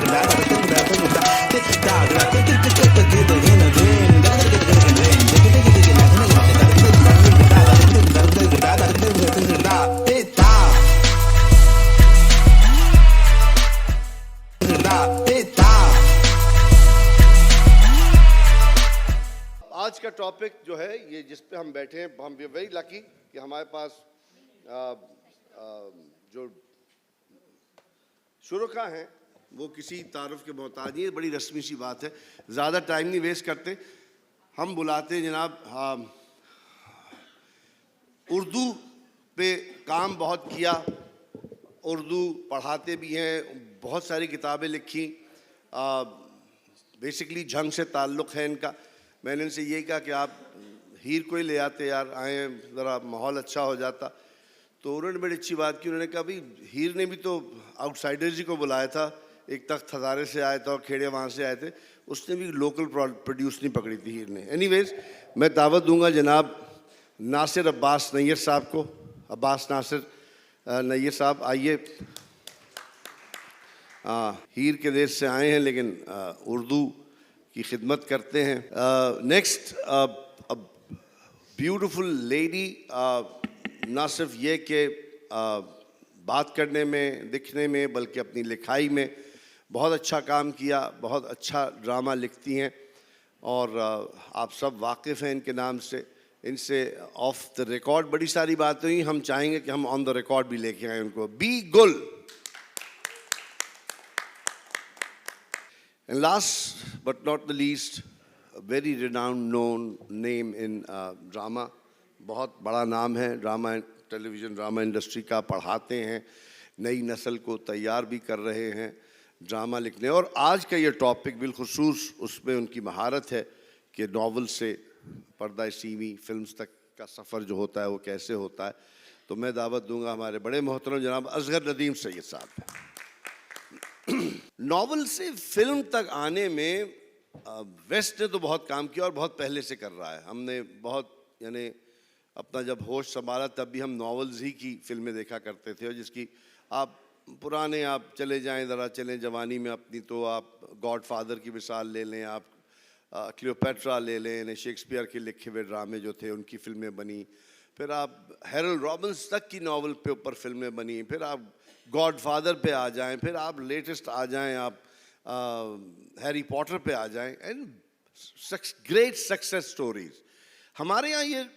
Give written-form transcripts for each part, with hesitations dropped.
आज का टॉपिक जो है ये जिस पे हम बैठे हैं, हम वेरी लकी कि हमारे पास जो शुरका हैं वो किसी तारुफ के मोहताज नहीं है। बड़ी रस्मी सी बात है, ज़्यादा टाइम नहीं वेस्ट करते, हम बुलाते हैं जनाब। उर्दू पे काम बहुत किया, उर्दू पढ़ाते भी हैं, बहुत सारी किताबें लिखी, बेसिकली जंग से ताल्लुक़ है इनका। मैंने इनसे यही कहा कि आप हीर को ही ले आते यार, आए ज़रा माहौल अच्छा हो जाता। तो उन्होंने बड़ी अच्छी बात की, उन्होंने कहा भाई हीर ने भी तो आउटसाइडर्स जी को बुलाया था, एक तख्त हज़ारे से आया था और खेड़े वहाँ से आए थे, उसने भी लोकल प्रोड्यूस नहीं पकड़ी थी हीर ने। एनीवेज मैं दावत दूंगा जनाब नासिर अब्बास नैयर साहब को। अब्बास नासिर नैयर साहब आइए। हीर के देश से आए हैं लेकिन उर्दू की खिदमत करते हैं। नेक्स्ट ब्यूटीफुल लेडी, ना सिर्फ ये कि बात करने में दिखने में बल्कि अपनी लिखाई में बहुत अच्छा काम किया, बहुत अच्छा ड्रामा लिखती हैं और आप सब वाकिफ़ हैं इनके नाम से। इनसे ऑफ द रिकॉर्ड बड़ी सारी बातें हुई, हम चाहेंगे कि हम ऑन द रिकॉर्ड भी लेके आए उनको। बी गुल। And last but not the least, a very renowned known name in drama, बहुत बड़ा नाम है ड्रामा टेलीविज़न ड्रामा इंडस्ट्री का, पढ़ाते हैं, नई नस्ल को तैयार भी कर रहे हैं ड्रामा लिखने। और आज का ये टॉपिक बिलखुसूस उसमें उनकी महारत है कि नावल से पर्दा सीमी फिल्म्स तक का सफ़र जो होता है वो कैसे होता है। तो मैं दावत दूंगा हमारे बड़े मोहतरम जनाब असगर नदीम सैयद साहब। नावल से फिल्म तक आने में वेस्ट ने तो बहुत काम किया और बहुत पहले से कर रहा है। हमने बहुत यानी अपना जब होश संभाला तब भी हम नॉवेल्स ही की फिल्में देखा करते थे, और जिसकी आप पुराने आप चले जाएं ज़रा चलें जवानी में अपनी, तो आप गॉड फादर की मिसाल ले लें, आप क्लियोपेट्रा ले लें, शेक्सपियर के लिखे हुए ड्रामे जो थे उनकी फिल्में बनी, फिर आप हैरोल्ड रॉबिन्स तक की नावल पे ऊपर फिल्में बनी, फिर आप गॉड फादर पे आ जाएं, फिर आप लेटेस्ट आ जाएं, आप हैरी पॉटर पे आ जाएं, एंड ग्रेट सक्सेस स्टोरीज हमारे यहाँ। ये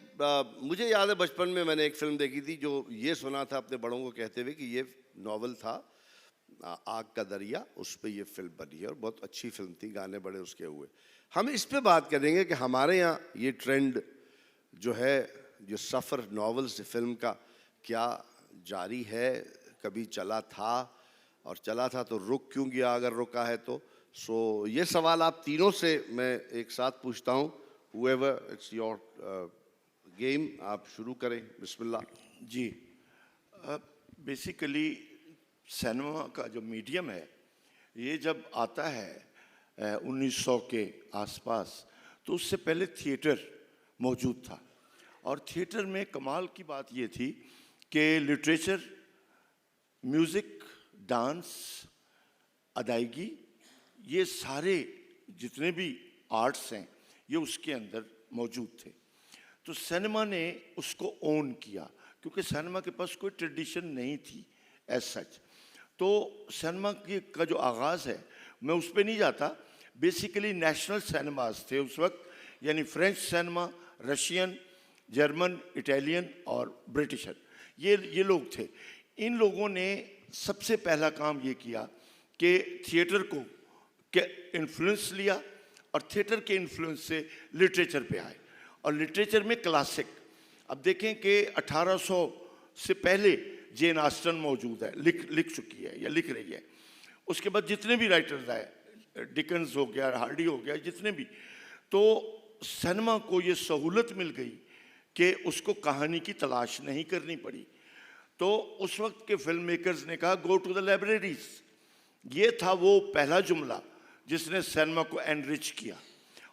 मुझे याद है बचपन में मैंने एक फ़िल्म देखी थी जो ये सुना था अपने बड़ों को कहते हुए कि ये नावल था आग का दरिया, उस पर ये फिल्म बनी है और बहुत अच्छी फिल्म थी, गाने बड़े उसके हुए। हम इस पे बात करेंगे कि हमारे यहाँ ये ट्रेंड जो है, जो सफ़र नावल से फिल्म का क्या जारी है, कभी चला था और चला था तो रुक क्यों गया अगर रुका है तो। सो ये सवाल आप तीनों से मैं एक साथ पूछता हूँ। whoever it's your game, आप शुरू करें, बिस्मिल्लाह जी। बेसिकली सिनेमा का जो मीडियम है ये जब आता है 1900 के आसपास, तो उससे पहले थिएटर मौजूद था। और थिएटर में कमाल की बात ये थी कि लिटरेचर, म्यूज़िक, डांस, अदायगी, ये सारे जितने भी आर्ट्स हैं ये उसके अंदर मौजूद थे। तो सिनेमा ने उसको ओन किया क्योंकि सिनेमा के पास कोई ट्रेडिशन नहीं थी एज सच। तो सिनेमा का जो आगाज़ है, मैं उस पर नहीं जाता, बेसिकली नेशनल सिनेमास थे उस वक्त, यानी French cinema, Russian, German, Italian और ब्रिटिशर, ये लोग थे। इन लोगों ने सबसे पहला काम ये किया कि थिएटर को इन्फ्लुएंस लिया और थिएटर के इन्फ्लुएंस से लिटरेचर पे आए, और लिटरेचर में क्लासिक। अब देखें कि 1800 से पहले जेन ऑस्टन मौजूद है, लिख चुकी है या लिख रही है। उसके बाद जितने भी राइटर्स आए, डिकन्स हो गया, हार्डी हो गया, जितने भी, तो सिनेमा को ये सहूलत मिल गई कि उसको कहानी की तलाश नहीं करनी पड़ी। तो उस वक्त के फिल्म मेकर्स ने कहा गो टू द लाइब्रेरीज। ये था वो पहला जुमला जिसने सिनेमा को एनरिच किया,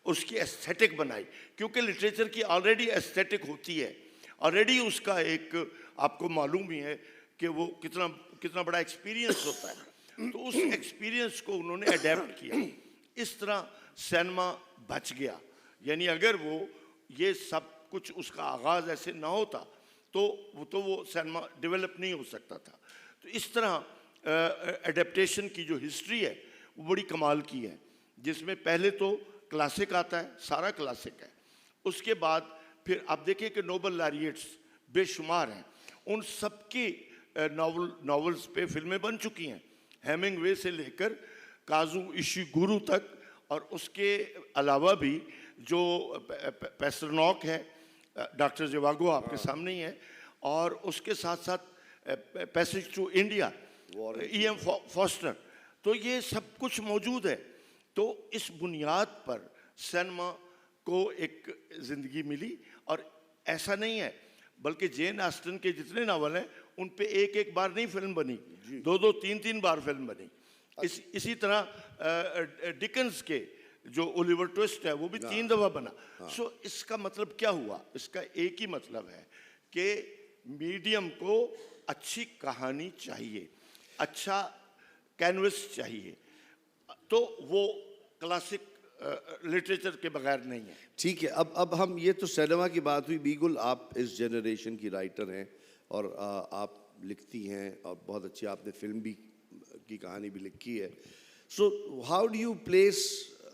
उसकी एस्थेटिक बनाई, क्योंकि लिटरेचर की ऑलरेडी एस्थेटिक होती है, ऑलरेडी उसका एक आपको मालूम ही है कि वो कितना बड़ा एक्सपीरियंस होता है। तो उस एक्सपीरियंस को उन्होंने अडेप्ट किया। इस तरह सिनेमा बच गया। यानी अगर वो ये सब कुछ उसका आगाज़ ऐसे ना होता तो वो सिनेमा डेवलप नहीं हो सकता था। तो इस तरह एडेप्टेशन की जो हिस्ट्री है वो बड़ी कमाल की है, जिसमें पहले तो क्लासिक आता है, सारा क्लासिक है। उसके बाद फिर आप देखिए कि नोबल लॉरिएट्स बेशुमार हैं, उन सबकी नॉवेल्स पे फिल्में बन चुकी हैं, हेमिंगवे से लेकर काजू इशिगुरु तक, और उसके अलावा भी जो पेस्टरनॉक है, डॉक्टर जिवागो आपके सामने ही है, और उसके साथ साथ passage to India, E.M. Foster, तो ये सब कुछ मौजूद है। तो इस बुनियाद पर सिनेमा को एक ज़िंदगी मिली। और ऐसा नहीं है, बल्कि जेन ऑस्टन के जितने नावल हैं उन पे एक एक बार नहीं फिल्म बनी, दो दो तीन तीन बार फिल्म बनी। इसी तरह डिकन्स के जो ओलिवर ट्विस्ट है वो भी 3 दफ़ा बना। सो इसका मतलब क्या हुआ? इसका एक ही मतलब है कि मीडियम को अच्छी कहानी चाहिए, अच्छा कैनवस चाहिए, तो वो क्लासिक लिटरेचर के बगैर नहीं है। ठीक है, अब हम, ये तो सिनेमा की बात हुई। बीगुल, आप इस जनरेशन की राइटर हैं और आप लिखती हैं और बहुत अच्छी आपने फिल्म भी की कहानी भी लिखी है। So how do you place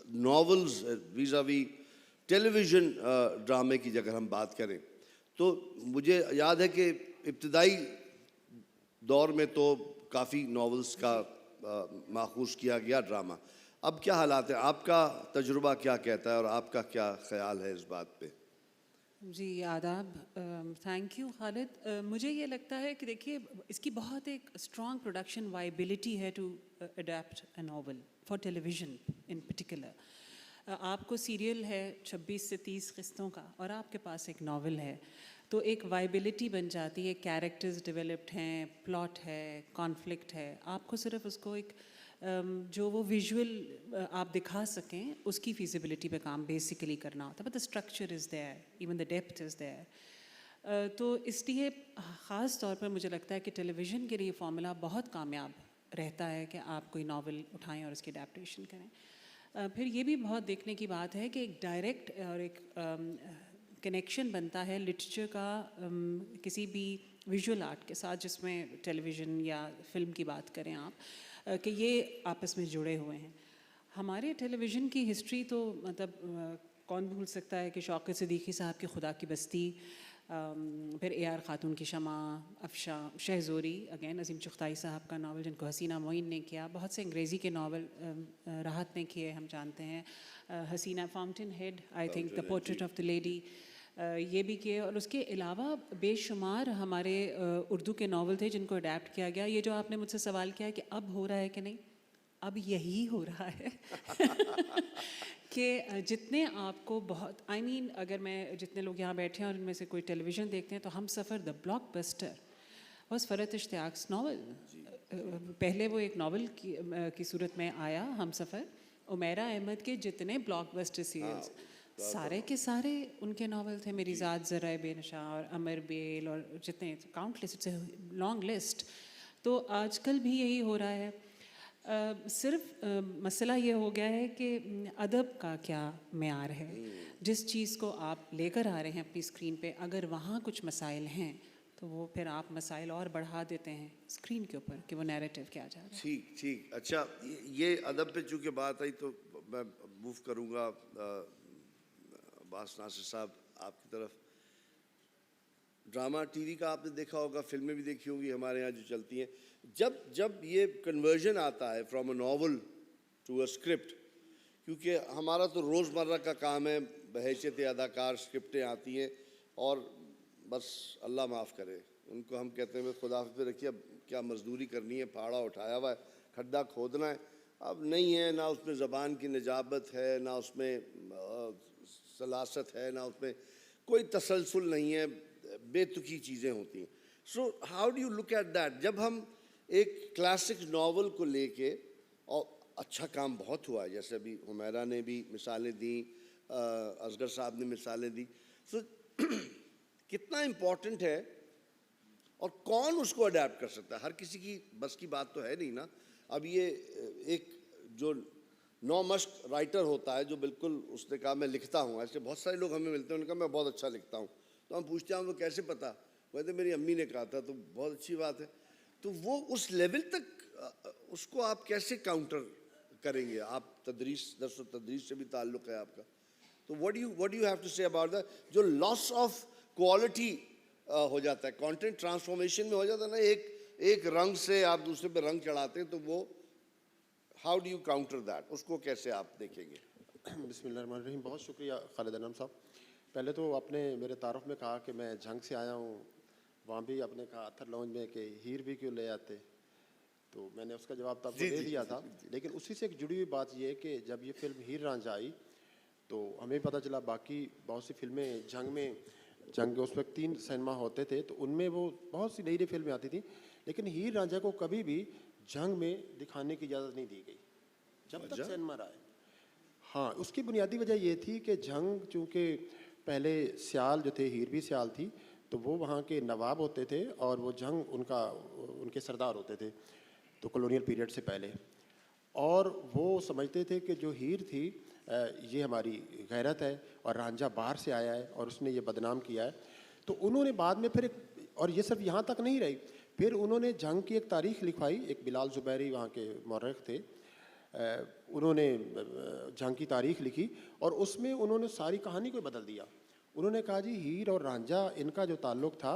novels vis-a-vis television ड्रामे की अगर हम बात करें तो मुझे याद है कि इब्तदाई दौर में तो काफ़ी नॉवेल्स का माखूज़ किया गया ड्रामा। अब क्या हालात हैं? आपका तजुर्बा क्या कहता है और आपका क्या ख्याल है इस बात पे? जी आदाब, थैंक यू खालिद। मुझे ये लगता है कि देखिए, इसकी बहुत एक स्ट्रॉन्ग प्रोडक्शन वाइबिलिटी है to adapt a novel for television in particular. आपको सीरियल है 26 से 30 किस्तों का और आपके पास एक नॉवल है, तो एक वाइबिलिटी बन जाती है, कैरेक्टर्स डेवलप्ड हैं, प्लॉट है, कॉन्फ्लिक्ट है। आपको सिर्फ उसको एक जो वो विजुअल आप दिखा सकें उसकी फिजिबिलिटी पे काम बेसिकली करना होता है, but the structure is there, even the depth is there. तो इसलिए ख़ास तौर पर मुझे लगता है कि टेलीविज़न के लिए फार्मूला बहुत कामयाब रहता है कि आप कोई नावल उठाएं और उसकी अडेप्टेशन करें। फिर ये भी बहुत देखने की बात है कि एक डायरेक्ट और एक कनेक्शन बनता है लिटरेचर का किसी भी विजुअल आर्ट के साथ, जिसमें टेलीविज़न या फिल्म की बात करें आप, कि ये आपस में जुड़े हुए हैं। हमारे टेलीविज़न की हिस्ट्री तो मतलब कौन भूल सकता है कि शौकत सिद्दीकी साहब की खुदा की बस्ती, फिर A.R. खातून की शमा, अफशा, शहज़ोरी, अगेन अज़ीम चुग़ताई साहब का नावल जिनको हसीना मोइन ने किया, बहुत से अंग्रेज़ी के नावल राहत ने किए, हम जानते हैं, हसीना Fountainhead, I think the portrait of the lady, ये भी किए। और उसके अलावा बेशुमार हमारे उर्दू के नावल थे जिनको अडेप्ट किया गया। ये जो आपने मुझसे सवाल किया है कि अब हो रहा है कि नहीं, अब यही हो रहा है कि जितने आपको बहुत अगर मैं जितने लोग यहाँ बैठे हैं और उनमें से कोई टेलीविज़न देखते हैं, तो हम सफ़र द ब्लॉकबस्टर बस फ़रत इश्तियाक़ नावल, पहले वो एक नावल की सूरत में आया हम सफ़र। उमैरा अहमद के जितने ब्लॉकबस्टर सीरियल्स सारे के सारे उनके नावल थे, मेरी ज़ात ज़राए बेनशा और अमर बेल और जितने, countless, it's a long list. तो आजकल भी यही हो रहा है। सिर्फ मसला ये हो गया है कि अदब का क्या मेयार है। जिस चीज़ को आप लेकर आ रहे हैं अपनी स्क्रीन पे, अगर वहाँ कुछ मसाइल हैं तो वो फिर आप मसाइल और बढ़ा देते हैं स्क्रीन के ऊपर कि वो नैरेटिव क्या जा रहा है। ठीक ठीक, अच्छा, ये अदब पे चूँकि बात आई तो मैं मूव करूँगा अब्बास नासिर साहब आपकी तरफ। ड्रामा टीवी का आपने देखा होगा, फिल्में भी देखी होंगी हमारे यहाँ जो चलती हैं। जब ये कन्वर्जन आता है from a novel to a script, क्योंकि हमारा तो रोज़मर्रा का काम है, बहैसियत अदाकार स्क्रिप्टें आती हैं और बस अल्लाह माफ़ करे, उनको हम कहते हैं खुदा पे रखिए, अब क्या मजदूरी करनी है, फाड़ा उठाया हुआ है, खड्डा खोदना है, अब नहीं है, ना उसमें ज़बान की निजाबत है, ना उसमें सलासत है, ना उसमें कोई तसलसल नहीं है, बेतुकी चीज़ें होती हैं। So how do you look at that? जब हम एक क्लासिक नावल को लेके, और अच्छा काम बहुत हुआ है, जैसे अभी हुमैरा ने भी मिसालें दी, असगर साहब ने मिसालें दी, सो कितना इम्पोर्टेंट है और कौन उसको अडेप्ट कर सकता है? हर किसी की बस की बात तो है नहीं ना। अब ये एक जो नौमश्क राइटर होता है, जो बिल्कुल उसने कहा मैं लिखता हूँ, ऐसे बहुत सारे लोग हमें मिलते हैं, उन्होंने कहा मैं बहुत अच्छा लिखता हूँ, तो हम पूछते हैं वो कैसे पता, कहते मेरी अम्मी ने कहा था, तो बहुत अच्छी बात है। तो वो उस लेवल तक उसको आप कैसे काउंटर करेंगे? आप तदरीस, दर्स व तदरीस से भी ताल्लुक़ है आपका, तो what do you have to say about that, जो लॉस ऑफ क्वालिटी हो जाता है, कंटेंट ट्रांसफॉर्मेशन में हो जाता है ना, एक रंग से आप दूसरे पे रंग चढ़ाते हैं, तो वो how do you counter that, उसको कैसे आप देखेंगे? बिस्मिल्लाहिर्रहमानिर्रहीम। बहुत शुक्रिया खालिद अनम साहब। पहले तो आपने मेरे तारुफ में कहा कि मैं झंग से आया हूँ, वहाँ भी आपने कहा अथर लॉन्ज में कि हीर भी क्यों ले आते, तो मैंने उसका जवाब तो आपको दे दिया था। लेकिन उसी से एक जुड़ी हुई बात ये है कि जब ये फिल्म हीर रांझा आई तो हमें पता चला बाकी बहुत सी फिल्में जंग उस वक्त 3 सिनेमा होते थे, तो उनमें वो बहुत सी नई नई फिल्में आती थी, लेकिन हीर रांझा को कभी भी जंग में दिखाने की इजाज़त नहीं दी गई जब तक सिनेमा रहा है। हाँ, उसकी बुनियादी वजह ये थी कि जंग चूँकि पहले सियाल जो थे, हीर भी सियाल थी, तो वो वहाँ के नवाब होते थे और वो जंग उनके सरदार होते थे, तो कॉलोनियल पीरियड से पहले। और वो समझते थे कि जो हीर थी ये हमारी गैरत है और रांझा बाहर से आया है और उसने ये बदनाम किया है। तो उन्होंने बाद में फिर और ये सब यहाँ तक नहीं रही, फिर उन्होंने जंग की एक तारीख़ लिखवाई। एक बिलाल ज़ुबैरी वहाँ के मौरख़ थे, उन्होंने जंग की तारीख़ लिखी और उसमें उन्होंने सारी कहानी को बदल दिया। उन्होंने कहा जी हीर और रांझा इनका जो ताल्लुक़ था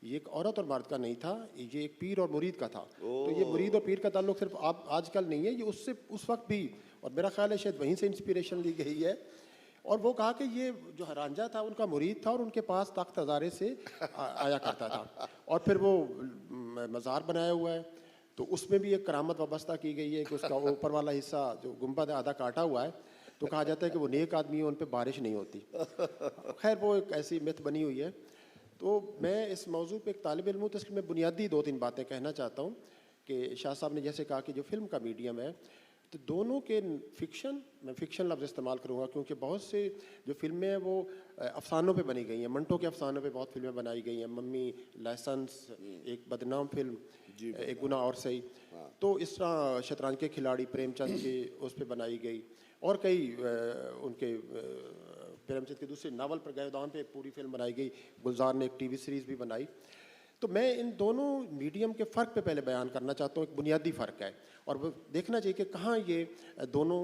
ये एक औरत और मर्द का नहीं था, ये एक पीर और मुरीद का था। तो ये मुरीद और पीर का ताल्लुक़ सिर्फ आप आजकल नहीं है, ये उससे उस वक्त भी, और मेरा ख्याल है शायद वहीं से इंस्पिरेशन ली गई है। और वो कहा कि ये जो रांझा था उनका मुरीद था और उनके पास तख्त हज़ारे से आया करता था, और फिर वो मज़ार बनाया हुआ है, तो उसमें भी एक करामत वाबस्ता की गई है कि उसका ऊपर वाला हिस्सा जो गुंबद है आधा काटा हुआ है, तो कहा जाता है कि वो नेक आदमी है, उन पर बारिश नहीं होती। खैर वो एक ऐसी मिथ बनी हुई है। तो मैं इस मौजू पे एक तालिब इल्म हूँ, तो इसलिए मैं बुनियादी 2-3 बातें कहना चाहता हूँ कि शाह साहब ने जैसे कहा कि जो फिल्म का मीडियम है, तो दोनों के मैं फ़िक्शन लफ्ज़ इस्तेमाल करूँगा क्योंकि बहुत से जो फिल्में हैं वो अफ़सानों पे बनी गई हैं, मंटो के अफ़सानों पे बहुत फिल्में बनाई गई हैं। मम्मी, लाइसेंस, एक बदनाम फिल्म, एक गुनाह और सही। तो इस तरह शतरंज के खिलाड़ी प्रेमचंद के उस पर बनाई गई, और कई उनके प्रेमचंद के दूसरे नावल पर गैदान पे पूरी फिल्म बनाई गई। गुलजार ने एक टीवी सीरीज़ भी बनाई। तो मैं इन दोनों मीडियम के फ़र्क पे पहले बयान करना चाहता हूँ। एक बुनियादी फ़र्क है और वो देखना चाहिए कि कहाँ ये दोनों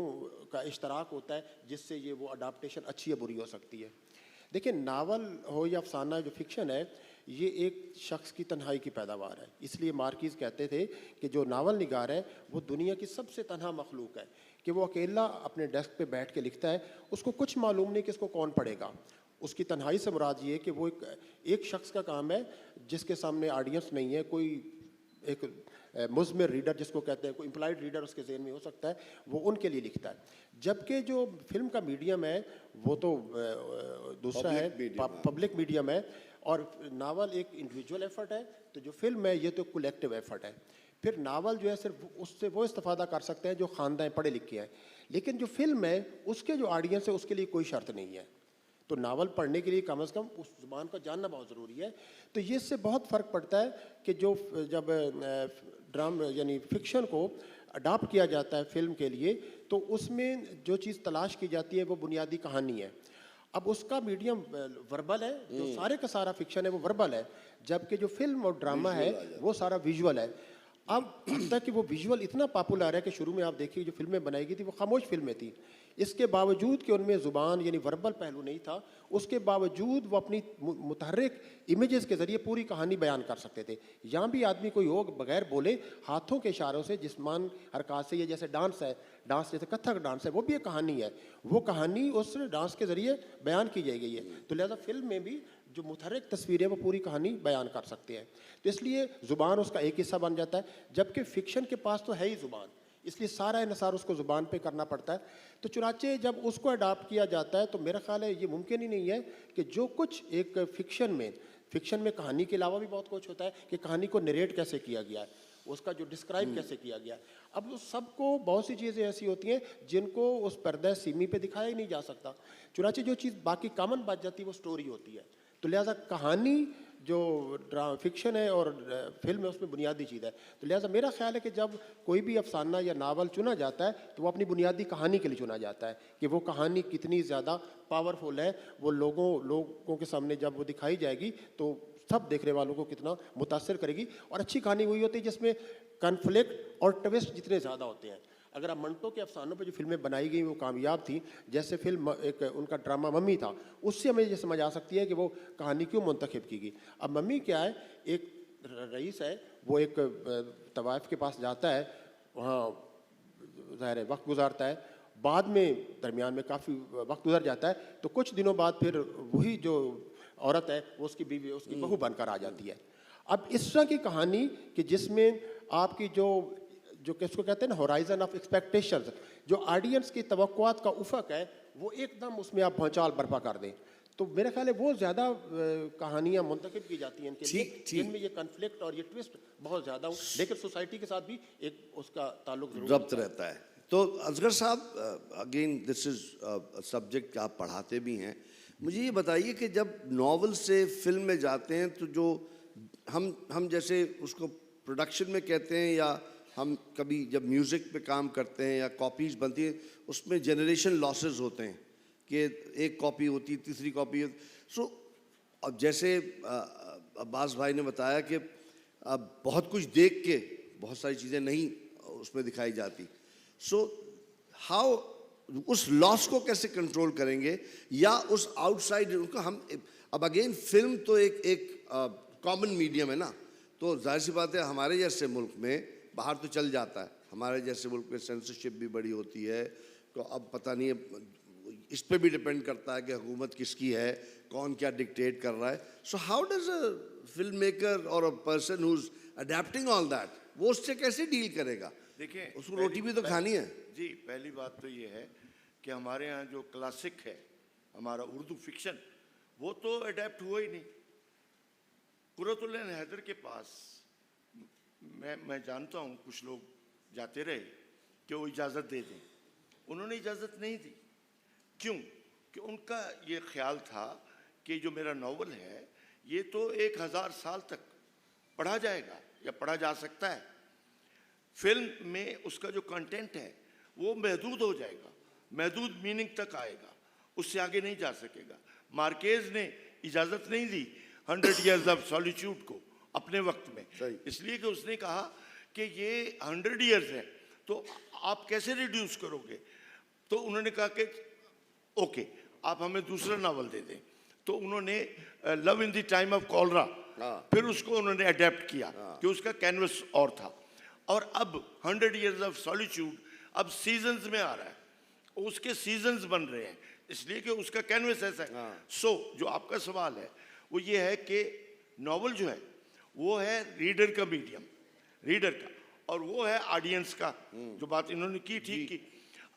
का इश्तराक होता है जिससे ये वो अडाप्टेशन अच्छी या बुरी हो सकती है। देखिए, नावल हो या अफसाना, जो फिक्शन है ये एक शख्स की तन्हाई की पैदावार है। इसलिए मार्किज़ कहते थे कि जो नावल निगार है वो दुनिया की सबसे तन्हा मखलूक है, कि वो अकेला अपने डेस्क पे बैठ के लिखता है, उसको कुछ मालूम नहीं कि इसको कौन पढ़ेगा। उसकी तन्हाई से मुराद ये है कि वो एक शख्स का काम है जिसके सामने ऑडियंस नहीं है, कोई एक मुज़मिर रीडर जिसको कहते हैं, कोई इम्प्लाइड रीडर उसके ज़हन में हो सकता है, वो उनके लिए लिखता है। जबकि जो फिल्म का मीडियम है वो तो दूसरा है, पब्लिक मीडियम है, और नावल एक इंडिविजुअल एफर्ट है, तो जो फिल्म है ये तो कलेक्टिव एफर्ट है। फिर नावल जो है सिर्फ उससे वो इस्तेफादा कर सकते हैं जो ख़ानदान पढ़े लिखे हैं, लेकिन जो फिल्म है उसके जो ऑडियंस है उसके लिए कोई शर्त नहीं है। तो नावल पढ़ने के लिए कम से कम उस ज़ुबान को जानना बहुत ज़रूरी है। तो ये इससे बहुत फ़र्क पड़ता है कि जब ड्रामा यानी फ़िक्शन को अडाप्ट किया जाता है फ़िल्म के लिए, तो उसमें जो चीज़ तलाश की जाती है वो बुनियादी कहानी है। अब उसका मीडियम वर्बल है, जो सारे का सारा फ़िक्शन है वो वर्बल है, जबकि जो फिल्म और ड्रामा है वो सारा विजुअल है। अब तक कि वो विजुअल इतना पॉपुलर है कि शुरू में आप देखिए जो फिल्में बनाई गई थी वो खामोश फिल्में थी। इसके बावजूद कि उनमें ज़ुबान यानी वर्बल पहलू नहीं था, उसके बावजूद वो अपनी मुतहर्रिक इमेजेस के ज़रिए पूरी कहानी बयान कर सकते थे। यहाँ भी आदमी कोई हो बगैर बोले हाथों के इशारों से, जिस्मान हरकत से, ये जैसे डांस है, डांस जैसे कथक डांस है, वो भी एक कहानी है, वो कहानी उस डांस के ज़रिए बयान की गई है। तो लिहाजा फिल्म में भी जो मुतहर्रिक तस्वीर है वो पूरी कहानी बयान कर सकते हैं। तो इसलिए ज़ुबान उसका एक हिस्सा बन जाता है, जबकि फ़िक्शन के पास तो है ही ज़ुबान, इसलिए सारा इन्हिसार उसको ज़ुबान पे करना पड़ता है। तो चुनाचे जब उसको अडाप्ट किया जाता है तो मेरा ख्याल है ये मुमकिन ही नहीं है कि जो कुछ एक फ़िक्शन में कहानी के अलावा भी बहुत कुछ होता है कि कहानी को नरेट कैसे किया गया है, उसका जो डिस्क्राइब कैसे किया गया है। अब उस सबको बहुत सी चीज़ें ऐसी होती हैं जिनको उस पर्दा सीमी पे दिखाया ही नहीं जा सकता। चुनाचे जो चीज़ बाकी कॉमन बच जाती है वो स्टोरी होती है। तो लिहाजा कहानी जो फिक्शन है और फिल्म है उसमें बुनियादी चीज़ है। तो लिहाजा मेरा ख्याल है कि जब कोई भी अफसाना या नावल चुना जाता है तो वो अपनी बुनियादी कहानी के लिए चुना जाता है कि वो कहानी कितनी ज़्यादा पावरफुल है, वो लोगों के सामने जब वो दिखाई जाएगी तो सब देखने वालों को कितना मुतासर करेगी। और अच्छी कहानी वही होती है जिसमें कन्फ्लिक्ट और ट्विस्ट जितने ज़्यादा होते हैं। अगर आप मंटो के अफसानों पर जो फिल्में बनाई गई वो कामयाब थी, जैसे फिल्म एक उनका ड्रामा मम्मी था, उससे हमें ये समझ आ सकती है कि वो कहानी क्यों मुंतखब की गई। अब मम्मी क्या है, एक रईस है, वो एक तवाइफ के पास जाता है, वहाँ ज़ाहिर है वक्त गुजारता है, बाद में दरमियान में काफ़ी वक्त गुजर जाता है, तो कुछ दिनों बाद फिर वही जो औरत है वो उसकी बीवी, उसकी बहू बनकर आ जाती है। अब इस तरह की कहानी कि जिसमें आपकी जो किसको कहते हैं ना, होराइजन ऑफ एक्सपेक्टेशंस, जो ऑडियंस की तवक्कुआत का उफक है, वो एकदम उसमें आप भौचाल बर्पा कर दें, तो मेरा ख्याल है वो ज़्यादा कहानियाँ मुंतखब की जाती हैं इनके लिए जिनमें ये कन्फ्लिक्ट और ये ट्विस्ट बहुत ज़्यादा हो, लेकिन सोसाइटी के साथ भी एक उसका ताल्लुक रब्त रहता है। तो असगर साहब, अगेन दिस इज सब्जेक्ट आप पढ़ाते भी हैं, मुझे ये बताइए कि जब नॉवल से फिल्म में जाते हैं तो जो हम जैसे उसको प्रोडक्शन में कहते हैं, या हम कभी जब म्यूज़िक पे काम करते हैं या कॉपीज़ बनती हैं, उसमें जनरेशन लॉसेस होते हैं कि एक कॉपी होती, तीसरी कॉपी। सो अब जैसे अब्बास भाई ने बताया कि अब बहुत कुछ देख के बहुत सारी चीज़ें नहीं उसमें दिखाई जाती। सो हाउ उस लॉस को कैसे कंट्रोल करेंगे, या उस आउटसाइड उनको हम अब अगेन फिल्म तो एक कॉमन मीडियम है ना, तो जाहिर सी बात है हमारे जैसे मुल्क में, बाहर तो चल जाता है, हमारे जैसे मुल्क में सेंसरशिप भी बड़ी होती है, तो अब पता नहीं है, इस पे भी डिपेंड करता है कि हुकूमत किसकी है, कौन क्या डिक्टेट कर रहा है। So how does a film maker और a person who is adapting all that, वो उससे कैसे डील करेगा? देखिए, उसको रोटी भी तो खानी है जी। पहली बात तो ये है कि हमारे यहाँ जो क्लासिक है, हमारा उर्दू फिक्शन, वो तो अडेप्ट हुआ ही नहीं। कुर्रतुल ऐन हैदर के पास मैं जानता हूँ कुछ लोग जाते रहे कि वो इजाज़त दे दें, उन्होंने इजाज़त नहीं दी। क्यों? कि उनका ये ख्याल था कि जो मेरा नावल है ये तो 1000 साल तक पढ़ा जाएगा या पढ़ा जा सकता है, फिल्म में उसका जो कंटेंट है वो महदूद हो जाएगा, महदूद मीनिंग तक आएगा, उससे आगे नहीं जा सकेगा। मार्केज ने इजाज़त नहीं दी 100 Years ऑफ सॉलिट्यूड को अपने वक्त में, इसलिए कि उसने कहा कि ये 100 years है तो आप कैसे रिड्यूस करोगे। तो उन्होंने कहा कि ओके, आप हमें दूसरा नावल दे दें। तो उन्होंने love in the time of cholera, फिर उसको उन्होंने अडेप्ट किया कि उसका कैनवस और था। और अब 100 Years ऑफ सॉलिट्यूड अब सीजन्स में आ रहा है, उसके सीजन्स बन रहे हैं, इसलिए कि उसका कैनवस ऐसा है। सो जो आपका सवाल है वो ये है कि नावल जो है वो है रीडर का मीडियम, रीडर का, और वो है ऑडियंस का। जो बात इन्होंने की ठीक की।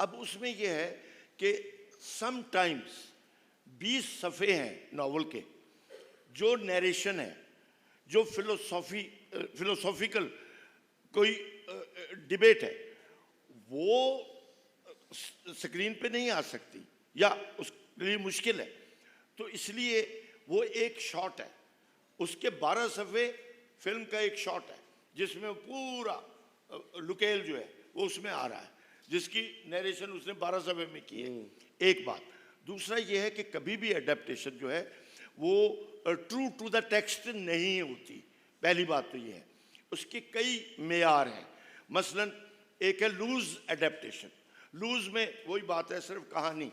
अब उसमें ये है कि समटाइम्स 20 सफ़े हैं नावल के, जो नरेशन है, जो फिलोसॉफिकल कोई डिबेट है, वो स्क्रीन पे नहीं आ सकती या उसके लिए मुश्किल है। तो इसलिए वो एक शॉट है, उसके 12 सफ़े फिल्म का एक शॉट है जिसमें पूरा लुकेल जो है वो उसमें आ रहा है, जिसकी नरेशन उसने 12 सफ़े में की है। एक बात। दूसरा ये है कि कभी भी एडेप्टेशन जो है वो ट्रू टू द टेक्स्ट नहीं होती। पहली बात तो ये है, उसके कई मेयार हैं। मसलन एक है लूज एडेप्टेशन, लूज में वही बात है, सिर्फ कहानी,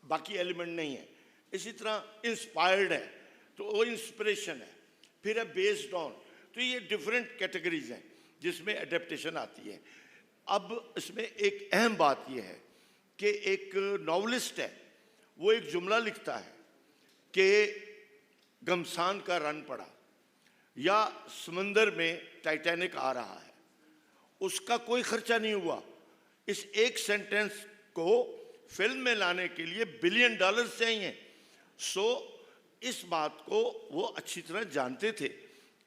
बाकी एलिमेंट नहीं है। इसी तरह इंस्पायर्ड है तो वो इंस्पिरेशन है, फिर है बेस्ड ऑन। तो ये डिफरेंट कैटेगरीज हैं जिसमें एडेप्टेशन आती है। अब इसमें एक अहम बात यह है कि एक नॉवलिस्ट है, वो एक जुमला लिखता है कि गमसान का रन पड़ा या समंदर में टाइटैनिक आ रहा है, उसका कोई खर्चा नहीं हुआ। इस एक सेंटेंस को फिल्म में लाने के लिए $1 बिलियन चाहिए। सो इस बात को वो अच्छी तरह जानते थे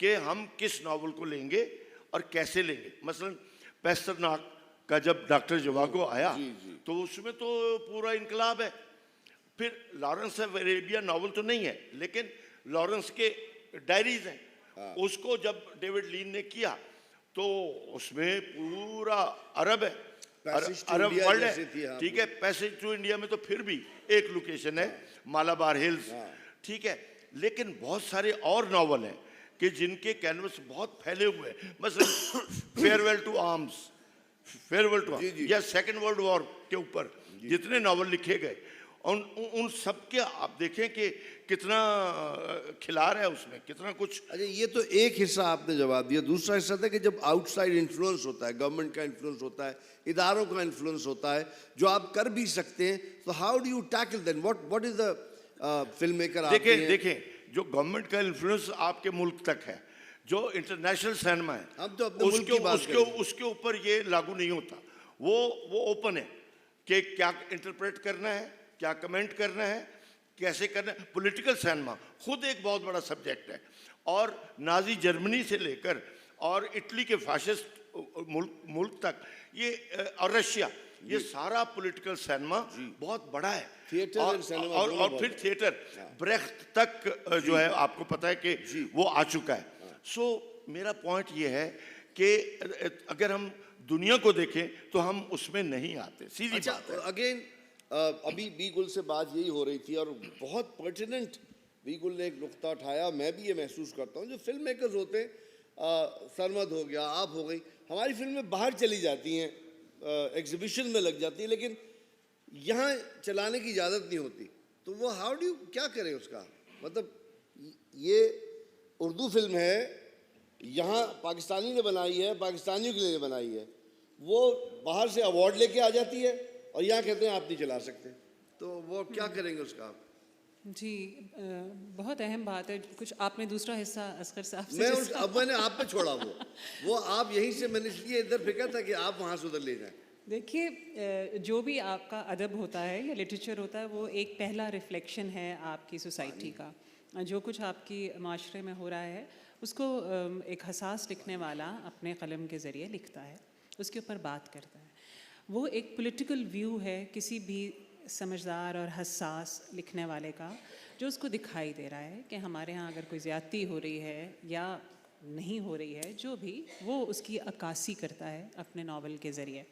कि हम किस नावल को लेंगे और कैसे लेंगे। मसलन पैस्तरनाक का जब डॉक्टर जवागो आया तो उसमें तो पूरा इनकलाब है। फिर लॉरेंस ऑफ अरेबिया नावल तो नहीं है, लेकिन लॉरेंस के डायरीज हैं, उसको जब डेविड लीन ने किया तो उसमें पूरा अरब है, Passage to Arab India world जैसी थी, है, हाँ, ठीक है। पैसेज टू इंडिया में तो फिर भी एक लोकेशन है, मालाबार हिल्स, ठीक है। लेकिन बहुत सारे और नॉवल हैं कि जिनके कैनवस बहुत फैले हुए हैं, बस Farewell to Arms, Farewell to या सेकेंड वर्ल्ड वॉर के ऊपर जितने नॉवल लिखे गए, उन सब के आप देखें कि कितना खिलार है उसमें, कितना कुछ। अच्छा, ये तो एक हिस्सा आपने जवाब दिया। दूसरा हिस्सा था कि जब आउटसाइड इन्फ्लुएंस होता है, गवर्नमेंट का इन्फ्लुएंस होता है, इदारों का इन्फ्लुएंस होता है, जो आप कर भी सकते हैं, तो how do you tackle then? What is the film maker? देखें जो गवर्नमेंट का इन्फ्लुएंस आपके मुल्क तक है, जो इंटरनेशनल सिनेमा है, हम तो अपने मुल्क की बात कर रहे हैं। उसके ऊपर ये लागू नहीं होता। वो ओपन है कि क्या इंटरप्रेट करना है, क्या कमेंट करना है, कैसे करना है। पॉलिटिकल सिनेमा खुद एक बहुत बड़ा सब्जेक्ट है, और नाजी जर्मनी से लेकर और इटली के फाशिस्ट मुल्क तक, ये और रशिया, ये सारा पॉलिटिकल सिनेमा बहुत बड़ा है। थिएटर और, और सिनेमा और, दोनों और बहुत फिर थिएटर ब्रेख्त तक जो है आपको पता है कि वो आ चुका है। सो मेरा पॉइंट ये है कि अगर हम दुनिया को देखें तो हम उसमें नहीं आते, सीधी अच्छा, बात है। अगेन अभी बी गुल से बात यही हो रही थी, और बहुत पर्टिनेंट बी गुल ने एक नुक्ता उठाया। मैं भी ये महसूस करता हूँ, जो फिल्म मेकर्स होते हैं, सरमद हो गया, आप हो गई, हमारी फिल्में बाहर चली जाती हैं, एग्जीबिशन में लग जाती है, लेकिन यहाँ चलाने की इजाज़त नहीं होती। तो वो हाउ डू, क्या करें उसका? मतलब ये उर्दू फिल्म है, यहाँ पाकिस्तानी ने बनाई है, पाकिस्तानियों के लिए बनाई है, वो बाहर से अवार्ड लेके आ जाती है और यहाँ कहते हैं आप नहीं चला सकते, तो वो क्या करेंगे उसका? जी, बहुत अहम बात है। कुछ आपने दूसरा हिस्सा असगर साहब से अब मैंने आप पे छोड़ा वो आप यहीं से, मैंने इसलिए इधर फेंका था कि आप वहाँ से उधर ले जाएं। देखिए, जो भी आपका अदब होता है या लिटरेचर होता है, वो एक पहला रिफ्लेक्शन है आपकी सोसाइटी का। जो कुछ आपकी माशरे में हो रहा है, उसको एक हसास लिखने वाला अपने कलम के ज़रिए लिखता है, उसके ऊपर बात करता है। वो एक पॉलिटिकल व्यू है किसी भी समझदार और हसास लिखने वाले का, जो उसको दिखाई दे रहा है कि हमारे यहाँ अगर कोई ज़्यादती हो रही है या नहीं हो रही है, जो भी, वो उसकी अक्कासी करता है अपने नावल के ज़रिए।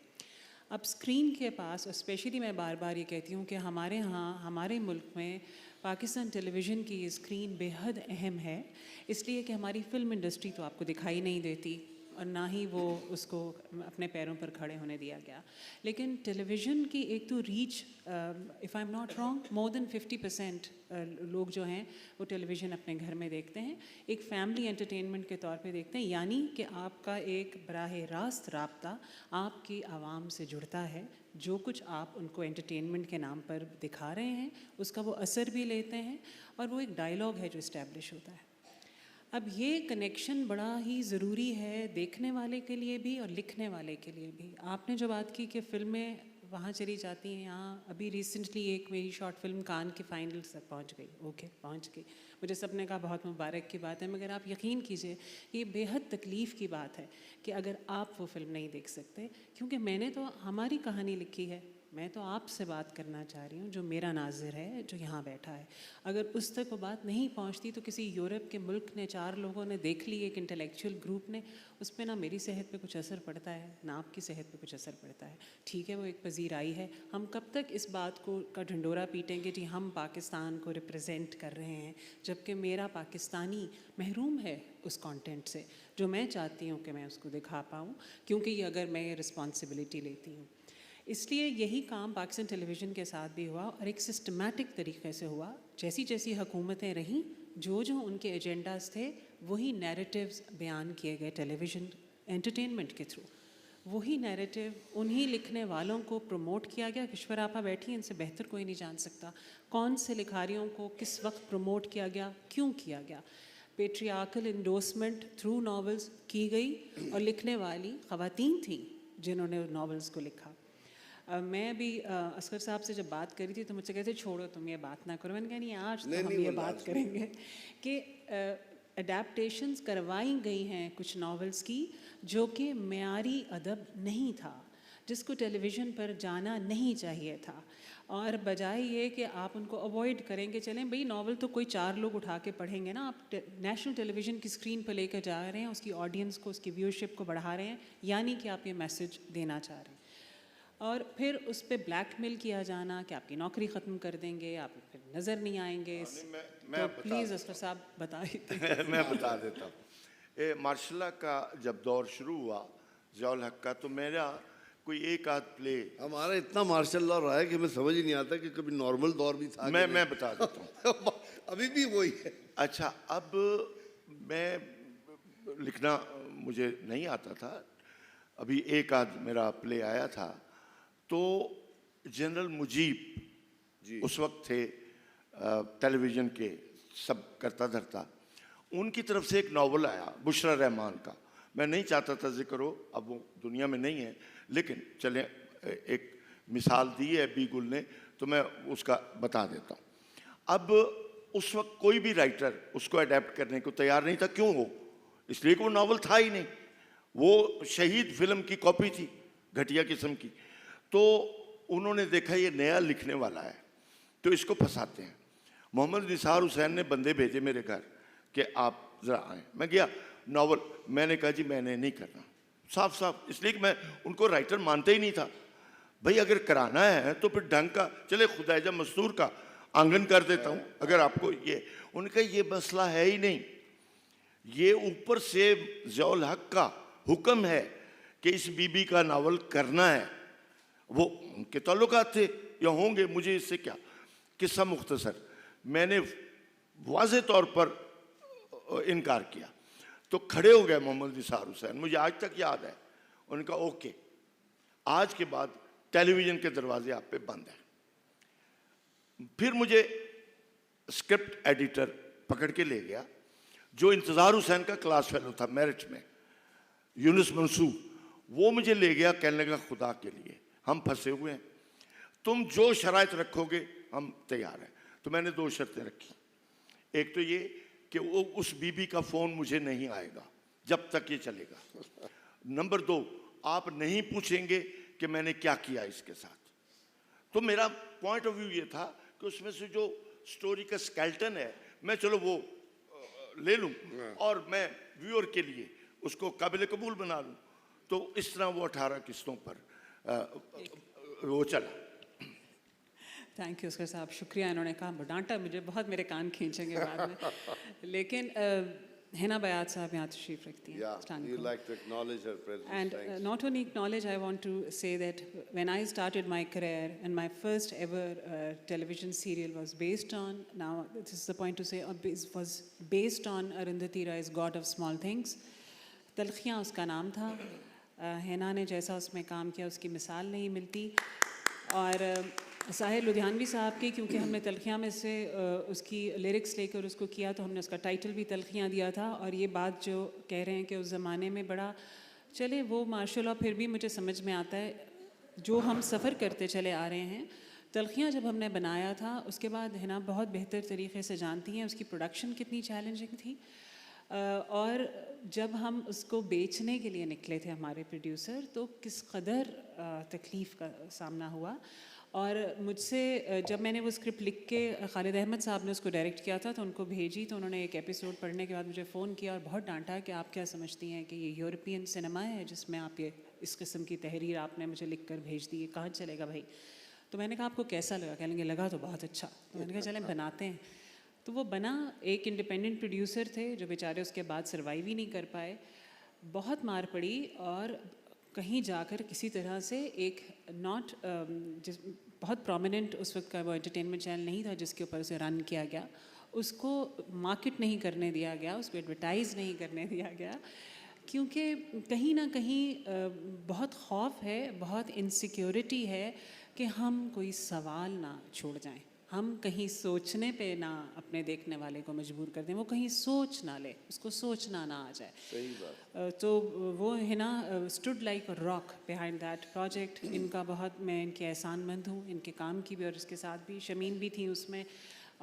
अब स्क्रीन के पास, और स्पेशली मैं बार बार ये कहती हूँ कि हमारे यहाँ, हमारे मुल्क में पाकिस्तान टेलीविज़न की ये स्क्रीन बेहद अहम है, इसलिए कि हमारी फ़िल्म इंडस्ट्री तो आपको दिखाई नहीं देती, और ना ही वो उसको अपने पैरों पर खड़े होने दिया गया। लेकिन टेलीविज़न की एक तो reach, if I am not wrong, more than 50% लोग जो हैं वो टेलीविज़न अपने घर में देखते हैं, एक फैमिली एंटरटेनमेंट के तौर पे देखते हैं, यानी कि आपका एक बराह रास्त राब्ता आपकी आवाम से जुड़ता है। जो कुछ आप उनको एंटरटेनमेंट के नाम पर दिखा रहे हैं, उसका वो असर भी लेते हैं, और वो एक डायलॉग है जो इस्टेब्लिश होता है। अब ये कनेक्शन बड़ा ही ज़रूरी है, देखने वाले के लिए भी और लिखने वाले के लिए भी। आपने जो बात की कि फ़िल्में वहाँ चली जाती हैं, यहाँ अभी रिसेंटली एक मेरी शॉर्ट फिल्म कान के फाइनल तक पहुँच गई। ओके, पहुँच गई, मुझे सबने कहा बहुत मुबारक की बात है, मगर आप यकीन कीजिए ये बेहद तकलीफ़ की बात है कि अगर आप वो फ़िल्म नहीं देख सकते, क्योंकि मैंने तो हमारी कहानी लिखी है, मैं तो आपसे बात करना चाह रही हूँ, जो मेरा नाज़िर है, जो यहाँ बैठा है। अगर उस तक वो बात नहीं पहुँचती तो किसी यूरोप के मुल्क ने, 4 लोगों ने देख ली, एक इंटेलेक्चुअल ग्रुप ने, उस पर ना मेरी सेहत पे कुछ असर पड़ता है, ना आपकी सेहत पे कुछ असर पड़ता है। ठीक है, वो एक पजीराई है। हम कब तक इस बात को का ढंडोरा पीटेंगे कि हम पाकिस्तान को रिप्रेजेंट कर रहे हैं, जबकि मेरा पाकिस्तानी महरूम है उस कंटेंट से जो मैं चाहती हूँ कि मैं उसको दिखा पाऊँ, क्योंकि अगर मैं ये रिस्पॉन्सिबिलिटी लेती हूँ। इसलिए यही काम पाकिस्तान टेलीविज़न के साथ भी हुआ, और एक सिस्टमैटिक तरीके से हुआ। जैसी जैसी हुकूमतें रहीं, जो जो उनके एजेंडाज थे, वही नैरेटिव्स बयान किए गए टेलीविज़न एंटरटेनमेंट के थ्रू। वही नैरेटिव उन्हीं लिखने वालों को प्रमोट किया गया। किश्वर आपा बैठी हैं, इनसे बेहतर कोई नहीं जान सकता कौन से लिखारियों को किस वक्त प्रमोट किया गया, क्यों किया गया। पेट्रियार्कल इंडोर्समेंट थ्रू नावल्स की गई, और लिखने वाली ख़वातीन थीं जिन्होंने नावल्स को लिखा। मैं अभी असगर साहब से जब बात करी थी तो मुझसे कहते छोड़ो तुम ये बात ना करो। मैंने कहा नहीं, आज तो हम ये बात करेंगे कि अडेप्टेशंस करवाई गई हैं कुछ नावल्स की, जो कि मेयारी अदब नहीं था, जिसको टेलीविज़न पर जाना नहीं चाहिए था, और बजाय ये कि आप उनको अवॉइड करेंगे, चलें भाई नॉवल तो कोई 4 लोग उठा के पढ़ेंगे ना, आप नेशनल टेलीविज़न की स्क्रीन पर लेकर जा रहे हैं, उसकी ऑडियंस को, उसकी व्यूअरशिप को बढ़ा रहे हैं, यानी कि आप ये मैसेज देना चाह रहे हैं। और फिर उस पे ब्लैकमेल किया जाना कि आपकी नौकरी ख़त्म कर देंगे, आप फिर नज़र नहीं आएंगे। तो प्लीज़ असगर साहब बताइए। मैं बता देता हूँ। ये मार्शल का जब दौर शुरू हुआ ज़ियाउल हक का, तो मेरा कोई एक आध प्ले, हमारा इतना मार्शल लॉ रहा है कि हमें समझ ही नहीं आता कि कभी नॉर्मल दौर भी था। मैं बता देता हूँ। अभी भी वही है। अच्छा, अब मैं लिखना मुझे नहीं आता था, अभी एक आध मेरा प्ले आया था, तो जनरल मुजीब उस वक्त थे टेलीविज़न के सब करता धरता, उनकी तरफ से एक नावल आया बुशरा रहमान का। मैं नहीं चाहता था जिक्र हो, अब वो दुनिया में नहीं है, लेकिन चलें एक मिसाल दी है बी गुल ने, तो मैं उसका बता देता हूँ। अब उस वक्त कोई भी राइटर उसको अडेप्ट करने को तैयार नहीं था। क्यों हो? इसलिए कि वो नावल था ही नहीं, वो शहीद फिल्म की कॉपी थी, घटिया किस्म की। तो उन्होंने देखा ये नया लिखने वाला है, तो इसको फंसाते हैं। मोहम्मद निसार हुसैन ने बंदे भेजे मेरे घर कि आप ज़रा आएँ। मैं गया, नावल, मैंने कहा जी मैंने नहीं करना, साफ साफ, इसलिए कि मैं उनको राइटर मानते ही नहीं था। भाई अगर कराना है तो फिर ढंग का, चले खुदाइजा मस्तूर का आंगन कर देता हूँ अगर आपको ये। उनका ये मसला है ही नहीं, ये ऊपर से ज़ियाउल हक का हुक्म है कि इस बीबी का नावल करना है। वो उनके ताल्लुकात थे या होंगे, मुझे इससे क्या। किस्सा मुख्तसर, मैंने वाज़े तौर पर इनकार किया, तो खड़े हो गए मोहम्मद निसार हुसैन, मुझे आज तक याद है। उनका ओके, आज के बाद टेलीविज़न के दरवाजे आप पे बंद हैं। फिर मुझे स्क्रिप्ट एडिटर पकड़ के ले गया, जो इंतज़ार हुसैन का क्लास फेलो था मेरिट में, यूनुस मंसूर, वो मुझे ले गया, कहने लगा खुदा के लिए हम फंसे हुए हैं, तुम जो शराइत रखोगे हम तैयार हैं। तो मैंने 2 शर्तें रखी। एक तो ये कि वो उस बीबी का फ़ोन मुझे नहीं आएगा जब तक ये चलेगा। नंबर 2, आप नहीं पूछेंगे कि मैंने क्या किया इसके साथ। तो मेरा पॉइंट ऑफ व्यू ये था कि उसमें से जो स्टोरी का स्केल्टन है, मैं चलो वो ले लूँ और मैं व्यूअर के लिए उसको काबिल कबूल बना लूँ। तो इस तरह वो 18 किस्तों पर वो चला। थैंक यू उसकर साहब, शुक्रिया। इन्होंने कहा डांटा मुझे बहुत, मेरे कान खींचेंगे बाद में। लेकिन हिना बयात साहब यहाँ तशरीफ रखती हैं। Yeah, you like to acknowledge her presence. And Thanks. not only acknowledge, I want to say that when I started my career and my first ever television serial was based on, now this is the point to say, was based on Arundhati Roy's God of Small Things. तलखियाँ उसका नाम था। हिना ने जैसा उसमें काम किया उसकी मिसाल नहीं मिलती। और साहिर लुधियानवी साहब की, क्योंकि हमने तलखियाँ में से उसकी लिरिक्स लेकर उसको किया, तो हमने उसका टाइटल भी तलखियाँ दिया था। और ये बात जो कह रहे हैं कि उस ज़माने में बड़ा, चले वो माशाल्लाह फिर भी मुझे समझ में आता है, जो हम सफ़र करते चले आ रहे हैं। तलखियाँ जब हमने बनाया था, उसके बाद हिना बहुत बेहतर तरीके से जानती हैं उसकी प्रोडक्शन कितनी चैलेंजिंग थी। और जब हम उसको बेचने के लिए निकले थे हमारे प्रोड्यूसर, तो किस कदर तकलीफ़ का सामना हुआ। और मुझसे जब मैंने वो स्क्रिप्ट लिख के खालिद अहमद साहब ने उसको डायरेक्ट किया था, तो उनको भेजी, तो उन्होंने एक एपिसोड पढ़ने के बाद मुझे फ़ोन किया और बहुत डांटा कि आप क्या समझती हैं कि ये यूरोपियन सिनेमा है जिसमें आप ये इस किस्म की तहरीर आपने मुझे लिख कर भेज दी, कहाँ चलेगा भाई। तो मैंने कहा आपको कैसा लगा? कहेंगे लगा तो बहुत अच्छा। तो मैंने कहा चलें बनाते हैं। तो वो बना। एक इंडिपेंडेंट प्रोड्यूसर थे जो बेचारे उसके बाद सर्वाइव ही नहीं कर पाए, बहुत मार पड़ी। और कहीं जाकर किसी तरह से एक बहुत प्रोमिनेंट उस वक्त का वो एंटरटेनमेंट चैनल नहीं था जिसके ऊपर उसे रन किया गया, उसको मार्केट नहीं करने दिया गया, उसको एडवर्टाइज़ नहीं करने दिया गया, क्योंकि कहीं ना कहीं बहुत खौफ है, बहुत इनसिक्योरिटी है कि हम कोई सवाल ना छोड़ जाएं, हम कहीं सोचने पे ना अपने देखने वाले को मजबूर कर दें, वो कहीं सोच ना ले, उसको सोचना ना आ जाए। सही बात। तो वो है ना, stood like a rock behind that project. इनका बहुत, मैं इनके एहसानमंद हूँ, इनके काम की भी और इसके साथ भी। शमीन भी थी उसमें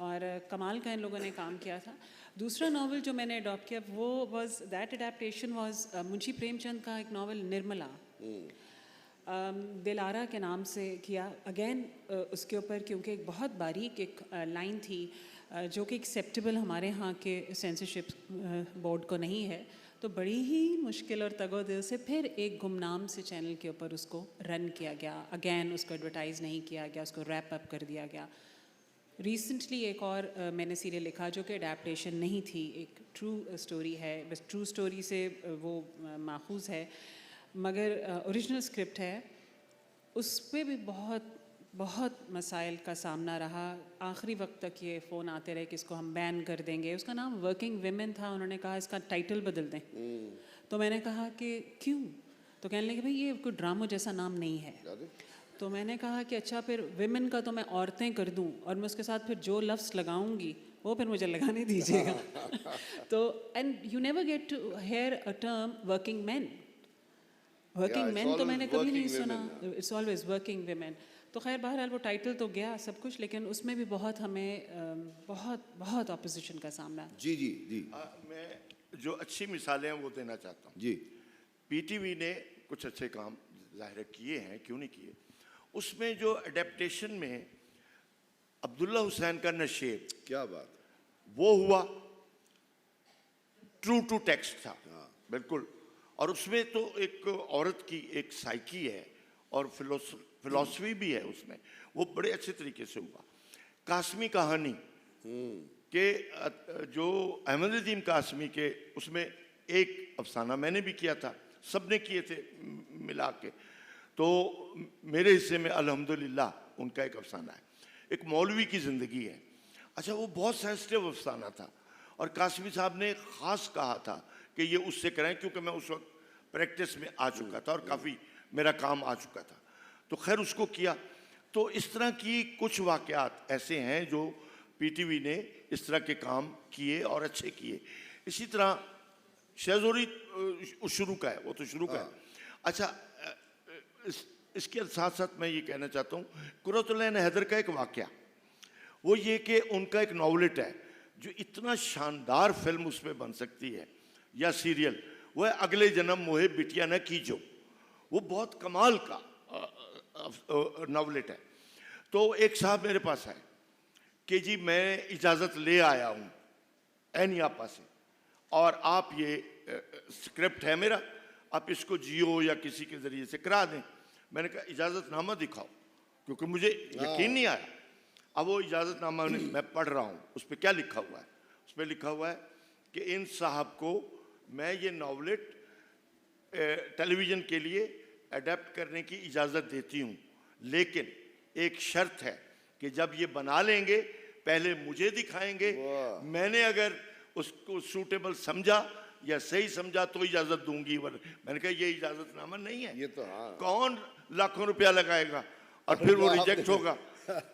और कमाल का इन लोगों ने काम किया था। दूसरा नावल जो मैंने अडॉप्ट किया वो that adaptation was Munshi Premchand का एक नावल निर्मला। दिलारा के नाम से किया अगेन उसके ऊपर, क्योंकि एक बहुत बारीक एक लाइन थी जो कि एक्सेप्टेबल हमारे यहाँ के सेंसरशिप बोर्ड को नहीं है, तो बड़ी ही मुश्किल और तगोदिल से फिर एक गुमनाम से चैनल के ऊपर उसको रन किया गया। अगेन उसको एडवर्टाइज़ नहीं किया गया, उसको रैप अप कर दिया गया। रिसेंटली एक और मैंने सीरियल लिखा जो कि अडेप्टेशन नहीं थी, एक ट्रू स्टोरी है, बस ट्रू स्टोरी से वो माखूज़ है, मगर ओरिजिनल स्क्रिप्ट है। उस पर भी बहुत बहुत मसाइल का सामना रहा। आखिरी वक्त तक ये फ़ोन आते रहे कि इसको हम बैन कर देंगे। उसका नाम वर्किंग विमेन था, उन्होंने कहा इसका टाइटल बदल दें। तो मैंने कहा कि क्यों? तो कहने लगे भाई ये कोई ड्रामा जैसा नाम नहीं है। तो मैंने कहा कि अच्छा फिर विमेन का तो मैं औरतें कर दूं और मैं उसके साथ फिर जो लफ्ज़ लगाऊंगी वो फिर मुझे लगाने दीजिएगा। तो and you never get to hear a term working man. Working it's man तो मैंने always कभी नहीं working सुना, women, it's always working women. तो खैर बहरहाल वो टाइटल तो गया सब कुछ, लेकिन उसमें भी बहुत हमें बहुत बहुत ऑपोजिशन का सामना। जी जी जी मैं जो अच्छी मिसालें हैं वो देना चाहता हूँ। जी। पीटीवी ने कुछ अच्छे काम जाहिर किए हैं, क्यों नहीं किए। उसमें जो अडेप्टेशन में अब्दुल्ला हुसैन का नशेब, क्या बात। वो हुआ, ट्रू टू टेक्स्ट था बिल्कुल। और उसमें तो एक औरत की एक साइकी है और फिलॉसफी भी है उसमें, वो बड़े अच्छे तरीके से हुआ। कासमी कहानी के जो अहमद नदीम कासमी के, उसमें एक अफसाना मैंने भी किया था, सबने किए थे मिला के। तो मेरे हिस्से में अल्हम्दुलिल्लाह उनका एक अफसाना है, एक मौलवी की ज़िंदगी है। अच्छा, वो बहुत सेंसिटिव अफसाना था और कासमी साहब ने ख़ास कहा था कि ये उससे कराएं, क्योंकि मैं उस वक्त प्रैक्टिस में आ चुका था और काफ़ी मेरा काम आ चुका था। तो खैर उसको किया। तो इस तरह की कुछ वाक़यात ऐसे हैं जो पीटीवी ने इस तरह के काम किए और अच्छे किए। इसी तरह शेज़ोरी शुरू का है, वो तो शुरू का है। अच्छा, इसके साथ साथ मैं ये कहना चाहता हूँ, कुर्रतुल-ऐन हैदर का एक वाक़या, वो ये कि उनका एक नॉवलेट है जो इतना शानदार फिल्म उसमें बन सकती है या सीरियल, वो है अगले जन्म मोहे बिटिया न कीजो। वो बहुत कमाल का नॉवलेट है। तो एक साहब मेरे पास आए कि जी मैं इजाज़त ले आया हूँ एनियापा से और आप ये स्क्रिप्ट है मेरा, आप इसको जियो या किसी के ज़रिए से करा दें। मैंने कहा इजाज़तनामा दिखाओ, क्योंकि मुझे यकीन नहीं आया। अब वो इजाज़तनामा मैं पढ़ रहा हूँ, उस पर क्या लिखा हुआ है? उस पर लिखा हुआ है कि इन साहब को मैं ये नॉवलेट टेलीविज़न के लिए अडेप्ट करने की इजाज़त देती हूँ, लेकिन एक शर्त है कि जब ये बना लेंगे पहले मुझे दिखाएंगे, मैंने अगर उसको सूटेबल समझा या सही समझा तो इजाज़त दूंगी। मैंने कहा ये इजाज़तनामा नहीं है, ये तो हाँ। कौन लाखों रुपया लगाएगा और फिर वो रिजेक्ट होगा।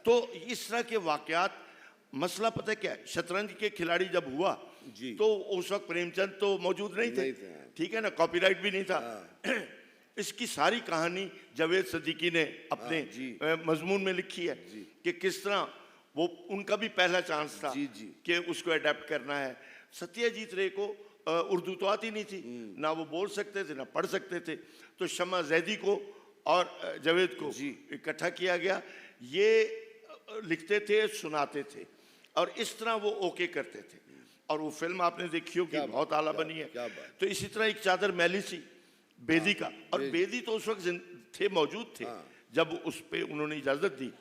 तो इस तरह के वाक़यात, मसला पता है क्या है, शतरंज के खिलाड़ी जब हुआ जी। तो उस वक्त प्रेमचंद तो मौजूद नहीं थे, ठीक है ना, कॉपीराइट भी नहीं था। इसकी सारी कहानी जावेद सदीकी ने अपने मजमून में लिखी है कि किस तरह वो, उनका भी पहला चांस था कि उसको अडेप्ट करना है। सत्यजीत रे को उर्दू तो आती नहीं थी, ना वो बोल सकते थे ना पढ़ सकते थे, तो शमा जैदी को और जावेद को इकट्ठा किया गया। ये लिखते थे, सुनाते थे और इस तरह वो ओके करते थे। और वो फिल्म आपने देखी होगी, बहुत आला बनी है। तो इसी तरह एक चादर मैली सी बेदी का, और बेदी तो उस वक्त थे, मौजूद थे जब उस पे उन्होंने इजाजत दी।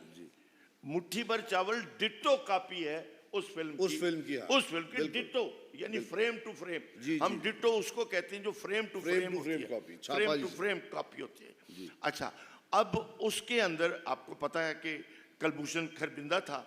मुट्ठी भर चावल डिट्टो कॉपी है उस फिल्म की डिट्टो, यानी फ्रेम टू फ्रेम। हम डिट्टो उसको कहते हैं जो फ्रेम टू फ्रेम कॉपी होती है। अच्छा, अब उसके अंदर आपको पता है कि कलभूषण खरबिंदा था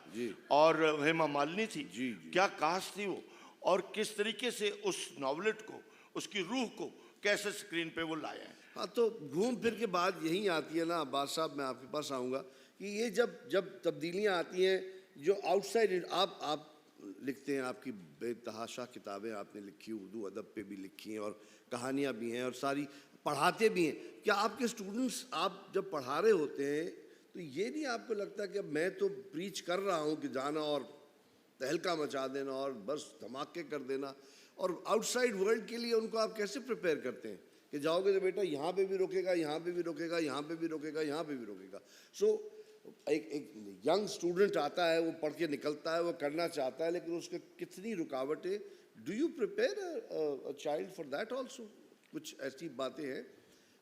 और हेमा मालिनी थी। क्या कास्ट थी वो, और किस तरीके से उस नॉवलेट को, उसकी रूह को कैसे स्क्रीन पे वो लाया है। हाँ, तो घूम फिर के बात यही आती है ना अब्बास साहब, मैं आपके पास आऊँगा कि ये जब तब्दीलियाँ आती हैं जो आउटसाइड, आप लिखते हैं, आपकी बेतहाशा किताबें आपने लिखी, उर्दू अदब पे भी लिखी हैं और कहानियाँ भी हैं और सारी पढ़ाते भी हैं। क्या आपके स्टूडेंट्स, आप जब पढ़ा रहे होते हैं तो ये नहीं आपको लगता कि अब मैं तो प्रीच कर रहा हूँ कि जाना और तहलका मचा देना और बस धमाके कर देना, और आउटसाइड वर्ल्ड के लिए उनको आप कैसे प्रिपेयर करते हैं कि जाओगे तो बेटा यहाँ पे भी रोकेगा, यहाँ पे भी रोकेगा, यहाँ पे भी रोकेगा, यहाँ पे भी रोकेगा। सो एक यंग स्टूडेंट आता है, वो पढ़ के निकलता है, वो करना चाहता है, लेकिन उसके कितनी रुकावटें। Do you prepare a child for that also? कुछ ऐसी बातें हैं।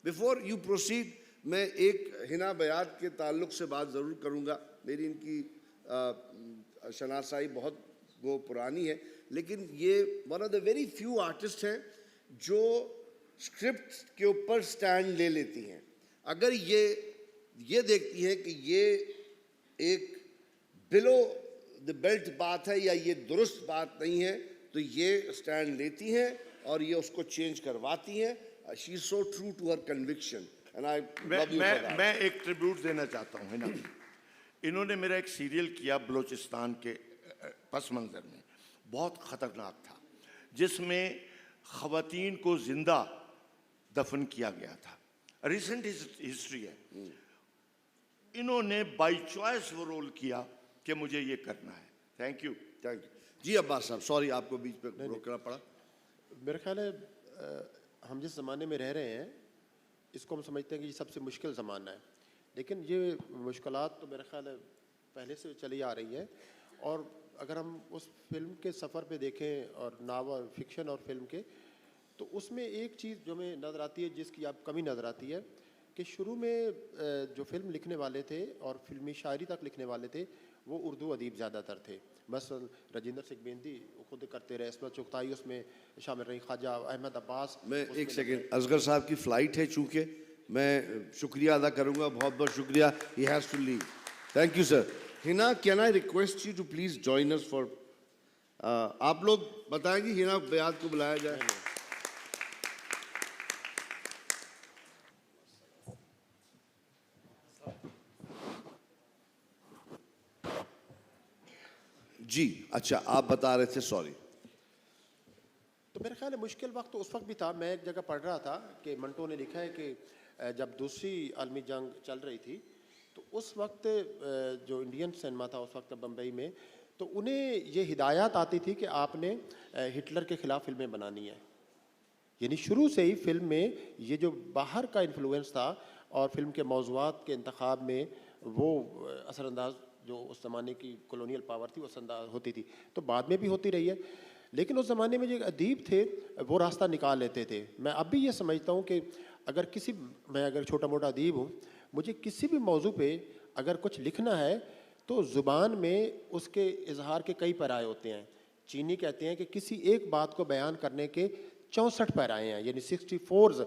बिफोर यू प्रोसीड, मैं एक हिना बयात के ताल्लुक से बात ज़रूर करूँगा। मेरी इनकी शनासाई बहुत वो पुरानी है, लेकिन ये one of the very few artist हैं जो स्क्रिप्ट के ऊपर स्टैंड ले लेती हैं। अगर ये देखती हैं कि ये एक बिलो द बेल्ट बात है या ये दुरुस्त बात नहीं है, तो ये स्टैंड लेती हैं और ये उसको चेंज करवाती हैं। She is so true to her conviction and I love you for that. मैं एक ट्रिब्यूट देना चाहता हूँ, है ना। इन्होंने मेरा एक सीरियल किया बलूचिस्तान के पस मंज़र में, बहुत ख़तरनाक था, जिसमें ख़वातीन को जिंदा दफन किया गया था। रिसेंट हिस्ट्री है। इन्होंने बाई चॉइस वो रोल किया कि मुझे ये करना है। Thank you. थैंक यू जी। अब्बास साहब, सॉरी आपको बीच पे रोकना पड़ा। मेरा ख्याल है हम जिस ज़माने में रह रहे हैं, इसको हम समझते हैं कि ये सबसे मुश्किल ज़माना है, लेकिन ये मुश्किलात तो मेरा ख्याल है पहले से चली आ रही है। और अगर हम उस फिल्म के सफ़र पे देखें और नावल फिक्शन और फिल्म के, तो उसमें एक चीज़ जो हमें नज़र आती है, जिसकी आप कमी नज़र आती है, कि शुरू में जो फिल्म लिखने वाले थे और फिल्मी शायरी तक लिखने वाले थे, वो उर्दू अदीब ज़्यादातर थे। बस राजेंद्र सिंह बेंदी खुद करते रहे, इसमें चुगताई उसमें शामिल रही, ख्वाजा अहमद अब्बास। मैं एक सेकेंड, असगर साहब की फ़्लाइट है, चूँकि मैं शुक्रिया अदा करूँगा, बहुत बहुत शुक्रिया। He has to leave. Thank you sir. Hina, can I request you to please join us for, आप लोग बताएंगे हिना बयात को बुलाया जाए। जी अच्छा, आप बता रहे थे, सॉरी। तो मेरे ख्याल है मुश्किल वक्त तो उस वक्त भी था। मैं एक जगह पढ़ रहा था कि मंटो ने लिखा है कि जब दूसरी आलमी जंग चल रही थी, तो उस वक्त जो इंडियन सिनेमा था उस वक्त बम्बई में, तो उन्हें ये हिदायत आती थी कि आपने हिटलर के ख़िलाफ़ फिल्में बनानी है। यानी शुरू से ही फिल्म में ये जो बाहर का इन्फ्लुएंस था और फिल्म के मौज़ूआत के इंतखाब में वो असरअंदाज जो उस ज़माने की कॉलोनियल पावर थी वो असरअंदाज होती थी, तो बाद में भी होती रही है। लेकिन उस ज़माने में जो अदीब थे वो रास्ता निकाल लेते थे। मैं अब भी ये समझता हूँ कि मैं अगर छोटा मोटा अदीब हूँ, मुझे किसी भी मौजू पे अगर कुछ लिखना है तो ज़ुबान में उसके इजहार के कई पैराए होते हैं। चीनी कहते हैं कि किसी एक बात को बयान करने के 64 पैराए हैं, यानी 64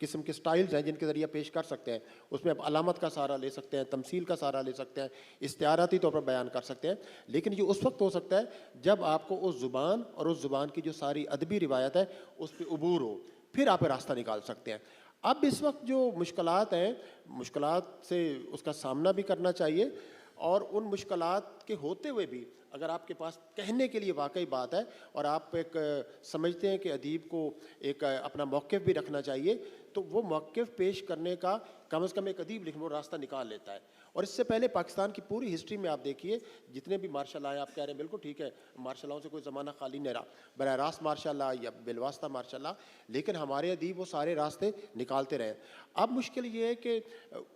किस्म के स्टाइल्स हैं जिनके ज़रिए पेश कर सकते हैं। उसमें आप अलामत का सहारा ले सकते हैं, तमसील का सहारा ले सकते हैं, इस्तिआराती तौर पर बयान कर सकते हैं। लेकिन ये उस वक्त हो सकता है जब आपको उस ज़ुबान और उस ज़ुबान की जो सारी अदबी रिवायत है उस पर उबूर हो, फिर आप रास्ता निकाल सकते हैं। अब इस वक्त जो मुश्किलात हैं, मुश्किलात से उसका सामना भी करना चाहिए, और उन मुश्किलात के होते हुए भी अगर आपके पास कहने के लिए वाकई बात है और आप एक समझते हैं कि अदीब को एक अपना मौक़िफ़ भी रखना चाहिए, तो वो मौक़िफ़ पेश करने का कम से कम एक अदीब लिखने वो रास्ता निकाल लेता है। और इससे पहले पाकिस्तान की पूरी हिस्ट्री में आप देखिए, जितने भी मार्शल आए, आप कह रहे हैं बिल्कुल ठीक है, मार्शल से कोई ज़माना खाली नहीं रहा, बराह रास्त मार्शल या बिलवास्ता मार्शल, लेकिन हमारे अदीब वो सारे रास्ते निकालते रहे। अब मुश्किल ये है कि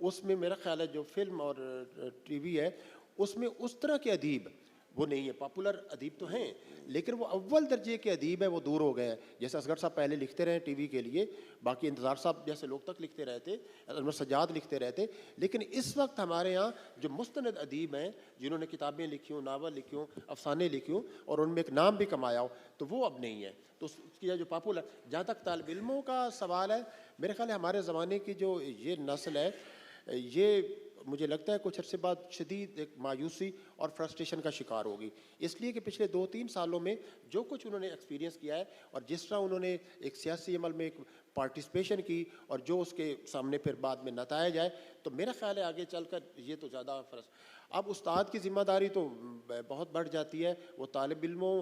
उसमें मेरा ख्याल है जो फिल्म और टीवी है उसमें उस तरह के अदीब वो नहीं है। पॉपुलर अदीब तो हैं, लेकिन वो अव्वल दर्जे के अदीब है वो दूर हो गए हैं। जैसे असगर साहब पहले लिखते रहे टीवी के लिए, बाकी इंतज़ार साहब जैसे लोग तक लिखते रहते, अनवर सज्जाद लिखते रहते, लेकिन इस वक्त हमारे यहाँ जो मुस्तनद अदीब हैं जिन्होंने किताबें लिखी हों, नावल लिखी हों, अफसाने लिखी हों और उनमें एक नाम भी कमाया हो, तो वो अब नहीं है। तो उसकी जो पॉपुलर, जहाँ तक तालिब इल्मों का सवाल है, मेरे ख्याल है हमारे ज़माने की जो ये नस्ल है, ये मुझे लगता है कुछ अर्से बाद शदीद एक मायूसी और फ्रस्ट्रेशन का शिकार होगी। इसलिए कि पिछले 2-3 सालों में जो कुछ उन्होंने एक्सपीरियंस किया है और जिस तरह उन्होंने एक सियासी अमल में एक पार्टिसिपेशन की और जो उसके सामने फिर बाद में नताया जाए, तो मेरा ख्याल है आगे चलकर ये तो ज़्यादा अब उस्ताद की ज़िम्मेदारी तो बहुत बढ़ जाती है। वो तालिब इल्मों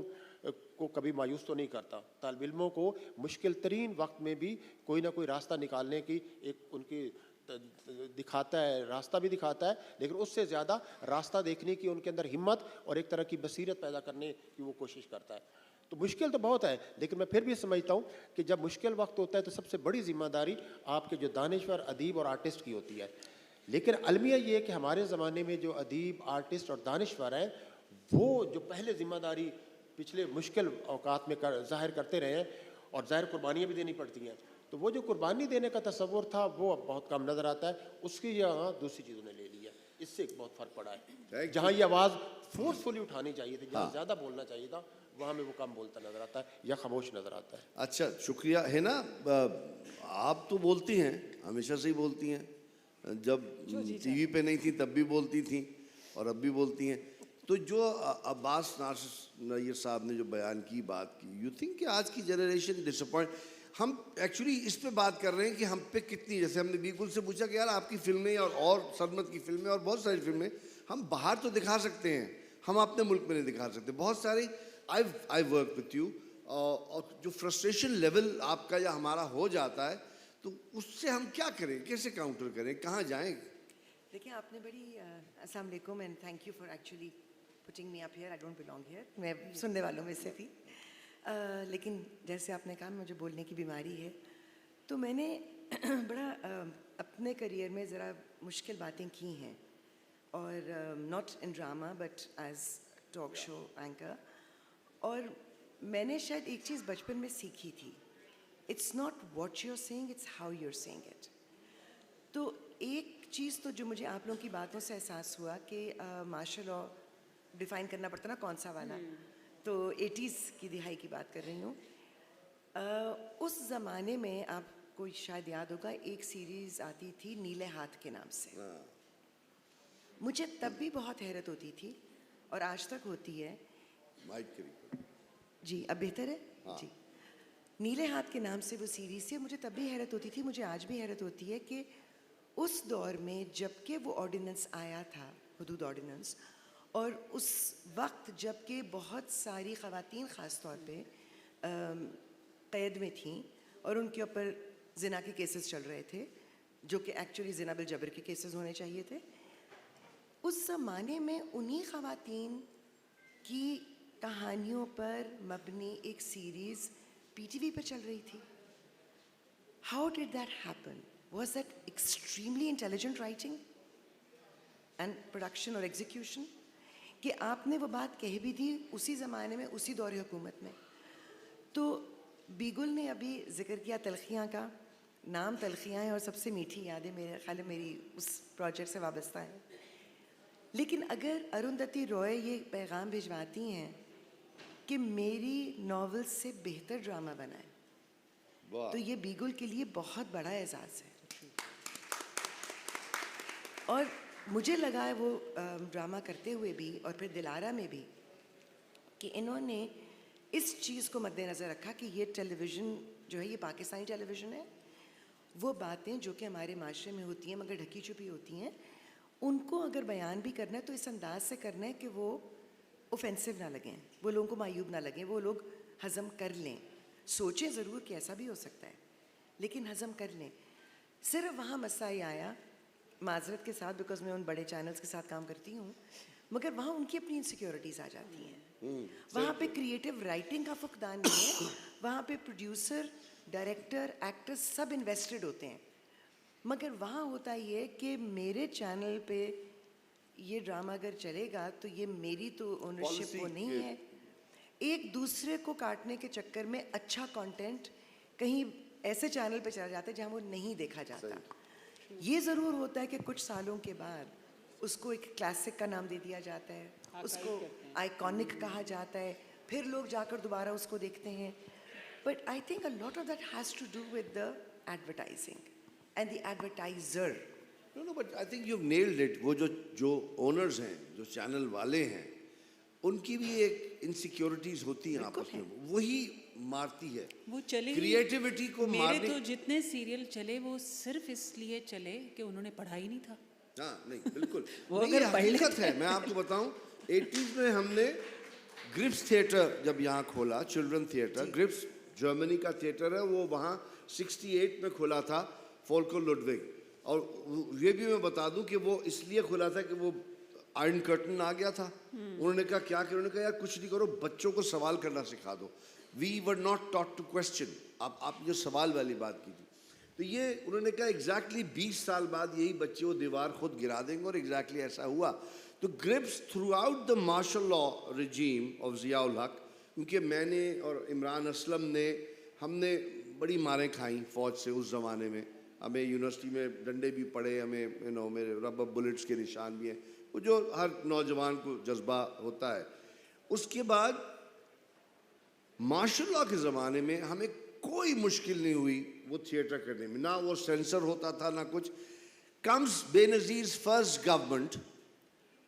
को कभी मायूस तो नहीं करता, तालिब इल्मों को मुश्किल तरीन वक्त में भी कोई ना कोई रास्ता निकालने की एक उनकी दिखाता है, रास्ता भी दिखाता है, लेकिन उससे ज़्यादा रास्ता देखने की उनके अंदर हिम्मत और एक तरह की बसीरत पैदा करने की वो कोशिश करता है। तो मुश्किल तो बहुत है, लेकिन मैं फिर भी समझता हूँ कि जब मुश्किल वक्त होता है तो सबसे बड़ी जिम्मेदारी आपके जो दानिश्वर, अदीब और आर्टिस्ट की होती है। लेकिन अलमिया ये है कि हमारे ज़माने में जो अदीब, आर्टिस्ट और दानिश्वर हैं, वो जो पहले जिम्मेदारी पिछले मुश्किल औकात में ज़ाहिर करते रहे हैं, और ज़ाहिर कुर्बानियाँ भी देनी पड़ती हैं, तो वो जो कुर्बानी देने का तसव्वुर था वो अब बहुत कम नज़र आता है। उसकी जगह दूसरी चीज़ों ने ले ली है, इससे एक बहुत फ़र्क पड़ा है। जहाँ ये आवाज़ फोर्सफुली उठानी चाहिए थी, जहाँ ज़्यादा बोलना चाहिए था, वहाँ में वो कम बोलता नज़र आता है या खामोश नज़र आता है। अच्छा, शुक्रिया। है ना, आप तो बोलती हैं, हमेशा से ही बोलती हैं, जब टीवी पे नहीं थी तब भी बोलती थी और अब भी बोलती हैं। तो जो अब्बास नईर साहब ने जो बयान की, बात की, यू थिंक कि आज की जनरेशन डिसअपॉइंट, हम एक्चुअली इस पे बात कर रहे हैं कि हम पे कितनी, जैसे हमने बिल्कुल से पूछा कि यार आपकी फिल्में और सरमत की फिल्में और बहुत सारी फिल्में हम बाहर तो दिखा सकते हैं, हम अपने मुल्क में नहीं दिखा सकते। बहुत सारी आई वर्क विथ यू, और जो फ्रस्ट्रेशन लेवल आपका या हमारा हो जाता है, तो उससे हम क्या करें, कैसे काउंटर करें, कहाँ जाएं? देखिए, आपने बड़ी अस्सलाम वालेकुम and thank you for actually putting me up here. I don't belong here, मैं सुनने वालों में से थी। लेकिन जैसे आपने कहा मुझे बोलने की बीमारी है, तो मैंने बड़ा अपने करियर में ज़रा मुश्किल बातें की हैं, और not in drama but as talk show anchor. और मैंने शायद एक चीज़ बचपन में सीखी थी, it's not what you are saying, it's how you are saying it. तो एक चीज़ तो जो मुझे आप लोगों की बातों से एहसास हुआ कि मार्शल लॉ डिफ़ाइन करना पड़ता ना कौन सा वाला, तो 80s की दिहाई की बात कर रही हूँ। उस ज़माने में आपको शायद याद होगा, एक सीरीज़ आती थी नीले हाथ के नाम से। मुझे तब भी बहुत हैरत होती थी और आज तक होती है। माइक करिए जी, अब बेहतर है? जी। नीले हाथ के नाम से वो सीरीज़ से मुझे तब भी हैरत होती थी, मुझे आज भी हैरत होती है कि उस दौर में जबकि वो ऑर्डिनेंस आया था, हुदूद ऑर्डिनेंस, और उस वक्त जबकि बहुत सारी ख़वातीन ख़ास तौर पे क़ैद में थीं और उनके ऊपर ज़िना के केसेस चल रहे थे, जो कि एक्चुअली ज़िना बिल जबर के केसेस होने चाहिए थे। उस ज़माने में उन्हीं ख़वातीन की कहानियों पर मबनी एक सीरीज़ पीटीवी पर चल रही थी। How did that happen? Was that extremely intelligent writing and production और execution? कि आपने वो बात कह भी दी उसी ज़माने में, उसी दौर हुकूमत में। तो बीगुल ने अभी जिक्र किया तलखियाँ का, नाम तलखियाँ है और सबसे मीठी यादें मेरे ख्याल में मेरी उस प्रोजेक्ट से वाबस्ता हैं। लेकिन अगर अरुंधति रॉय ये पैगाम भिजवाती हैं कि मेरी नॉवेल से बेहतर ड्रामा बना है, तो ये बीगुल के लिए बहुत बड़ा एजाज़ है। और मुझे लगा है वो ड्रामा करते हुए भी और फिर दिलारा में भी कि इन्होंने इस चीज़ को मद्देनज़र रखा कि ये टेलीविज़न जो है, ये पाकिस्तानी टेलीविज़न है। वो बातें जो कि हमारे माशरे में होती हैं मगर ढकी छुपी होती हैं, उनको अगर बयान भी करना है तो इस अंदाज से करना है कि वो ऑफेंसिव ना लगें, वो लोगों को मायूब ना लगें, वो लोग हज़म कर लें। सोचें ज़रूर कि ऐसा भी हो सकता है, लेकिन हज़म कर लें। सिर्फ वहाँ मसला ये आया, माजरत के साथ, बिकॉज मैं उन बड़े चैनल्स के साथ काम करती हूँ, मगर वहाँ उनकी अपनी इनसिक्योरिटीज़ आ जाती हैं। वहाँ पे क्रिएटिव राइटिंग का फुकदान नहीं है, वहाँ पे प्रोड्यूसर, डायरेक्टर, एक्टर्स सब इन्वेस्टेड होते हैं। मगर वहाँ होता ये कि मेरे चैनल पे ये ड्रामा अगर चलेगा तो ये मेरी तो ओनरशिप वो नहीं है। एक दूसरे को काटने के चक्कर में अच्छा कंटेंट कहीं ऐसे चैनल पे चला जाता है जहाँ वो नहीं देखा जाता। ये ज़रूर होता है कि कुछ सालों के बाद उसको एक क्लासिक का नाम दे दिया जाता है, उसको आइकॉनिक कहा जाता है, फिर लोग जाकर दोबारा उसको देखते हैं। But I think a lot of that has to do with the advertising and the advertiser. No, but I think you nailed it. वो जो ओनर्स हैं, जो चैनल वाले हैं, उनकी भी एक इनसिक्योरिटीज होती हैं आपस में, वही मारती है वो चले क्रिएटिविटी को मेरे मारने। तो जितने सीरियल चले वो सिर्फ इसलिए चले कि उन्होंने पढ़ा ही नहीं था। हाँ, नहीं, बिल्कुल वो नहीं, अगर ये पढ़ लेते हकीकत है। मैं आपको बताऊं, 80s में हमने ग्रिप्स थिएटर जब यहाँ खोला, चिल्ड्रन थिएटर, ग्रिप्स जर्मनी का थिएटर है, वो वहाँ 68 में खुला था, फोल्कर लुडविग। और ये भी मैं बता दूं कि वो इसलिए खुला था कि वो आयरन कर्टन आ गया था। उन्होंने कहा क्या करो, उन्होंने कहा यार कुछ नहीं करो, बच्चों को सवाल करना सिखा दो। We were not taught to question. आप जो सवाल वाली बात की थी, तो ये उन्होंने कहा एग्जैक्टली 20 साल बाद यही बच्चे वो दीवार खुद गिरा देंगे, और एग्जैक्टली ऐसा हुआ। तो grips throughout the martial law regime of Ziaul Haq, क्योंकि मैंने और इमरान असलम ने, हमने बड़ी मारें खाई फ़ौज से उस ज़माने में। हमें यूनिवर्सिटी में डंडे भी पड़े, हमें मेरे रबर बुलेट्स के निशान भी हैं, वो जो हर नौजवान को जज्बा होता है। उसके बाद मार्शल लॉ के ज़माने में हमें कोई मुश्किल नहीं हुई वो थिएटर करने में, ना वो सेंसर होता था ना कुछ। कम्स बेनज़ीर्स फर्स्ट गवर्नमेंट,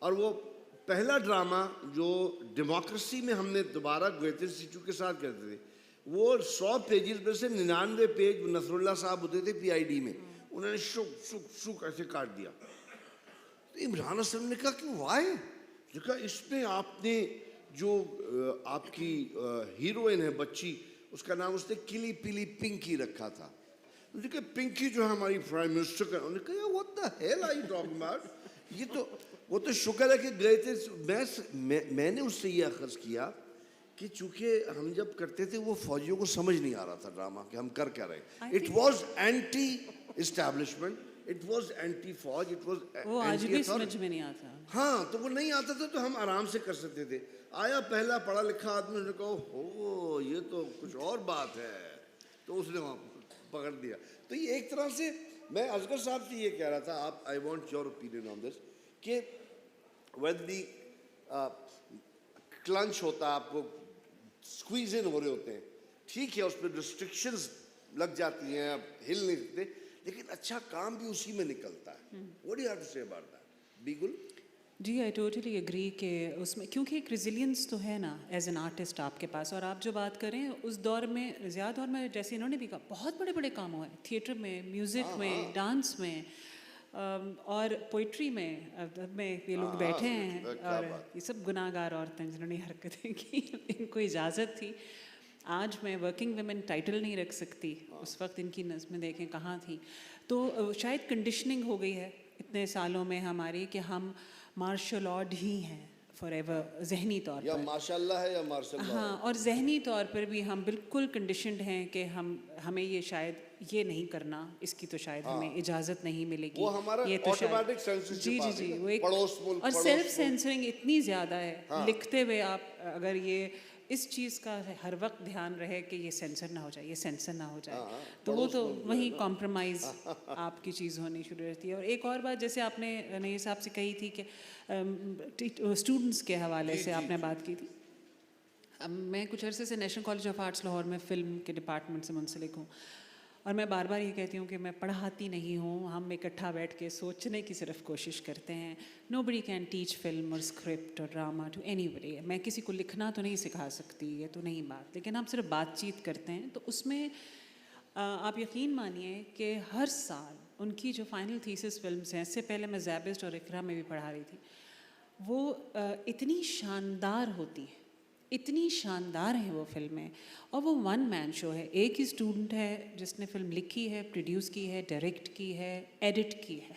और वो पहला ड्रामा जो डेमोक्रेसी में हमने दोबारा ग्रेटेस्ट सीचू के साथ करते थे, वो 100 पेजेस में से 99 पेज नसरुल्लाह साहब होते थे पीआईडी में, उन्होंने शुक शुक शुक ऐसे काट दिया। तो इमरान असलम ने कहा कि वाई, कहा इसमें आपने जो आपकी हीरोइन है बच्ची, उसका नाम उसने किली पिली पिंकी रखा था। उसने कहा पिंकी जो है हमारी प्राइम मिनिस्टर का, उन्होंने कहा what the hell are you talking about, ये तो वो तो शुक्र है कि गए थे। मैंने उससे ये अखज़ किया कि चूंकि हम जब करते थे वो फौजियों को समझ नहीं आ रहा था ड्रामा कि हम कर क्या रहे। It was anti establishment, it was anti फौज, इट वाज वो आज भी समझ में नहीं आता। हाँ, तो वो नहीं आता था तो हम आराम से कर सकते थे। आया पहला पढ़ा लिखा आदमी, उसने कहा हो ये तो कुछ और बात है, तो उसने वहाँ पकड़ दिया। तो ये एक तरह से मैं असगर साहब से ये कह रहा था, आप I want your opinion on this, कि व्हेन दी क्लंच होता है, आपको स्क्वीज इन हो रहे होते हैं, ठीक है उसमें रिस्ट्रिक्शंस लग जाती हैं, आप हिल नहीं सकते, लेकिन अच्छा काम भी उसी में निकलता है। What do you have to say about that bugle? जी आई टोटली एग्री कि उसमें क्योंकि एक रेजिलियंस तो है ना एज एन आर्टिस्ट आपके पास। और आप जो बात करें उस दौर में, ज़्यादा दौर में, जैसे इन्होंने भी कहा बहुत बड़े बड़े काम हुए थिएटर में, म्यूज़िक में, डांस में और पोइट्री में ये लोग बैठे हैं, और ये सब गुनाहगार औरतें जिन्होंने हरकतें की, इनको इजाज़त थी। आज मैं वर्किंग वुमेन टाइटल नहीं रख सकती, उस वक्त इनकी नज़में देखें कहाँ थी। तो शायद कंडीशनिंग हो गई है इतने सालों में हमारी कि हम मार्शल आर्ट ही हैं फॉर एवर, जहनी तौर या पर। माशाल्लाह है या मार्शल लॉ। हाँ, और जहनी तौर पर भी हम बिल्कुल कंडीशनड हैं कि हमें ये शायद ये नहीं करना, इसकी तो शायद हमें इजाज़त नहीं मिलेगी। वो हमारा ये तो automatic censorship जी आ जी गई जी ना, वो एक पड़ोस मुल्क, और पड़ोस सेल्फ मुल्क। सेंसरिंग इतनी ज़्यादा है। लिखते हुए आप अगर ये इस चीज़ का हर वक्त ध्यान रहे कि ये सेंसर ना हो जाए, ये सेंसर ना हो जाए, तो वो तो वहीं कॉम्प्रोमाइज़ आपकी चीज़ होनी शुरू रहती है। और एक और बात जैसे आपने नईर साहब से कही थी कि स्टूडेंट्स के हवाले से आपने बात की थी। मैं कुछ अरसे से national college of arts Lahore में फ़िल्म के डिपार्टमेंट से मुंसलिक हूँ, और मैं बार बार ये कहती हूँ कि मैं पढ़ाती नहीं हूँ, हम इकट्ठा बैठ के सोचने की सिर्फ कोशिश करते हैं। नोबडी कैन टीच फिल्म और स्क्रिप्ट और ड्रामा टू एनीबडी। मैं किसी को लिखना तो नहीं सिखा सकती, ये तो नहीं बात, लेकिन हम सिर्फ बातचीत करते हैं। तो उसमें आप यकीन मानिए कि हर साल उनकी जो फाइनल थीसिस फिल्म्स हैं, इससे पहले मैं ज़ैबिस्ट और इकरा में भी पढ़ा रही थी, वो इतनी शानदार होती हैं, इतनी शानदार हैं वो फिल्में। और वो वन मैन शो है, एक ही स्टूडेंट है जिसने फिल्म लिखी है, प्रोड्यूस की है, डायरेक्ट की है, एडिट की है।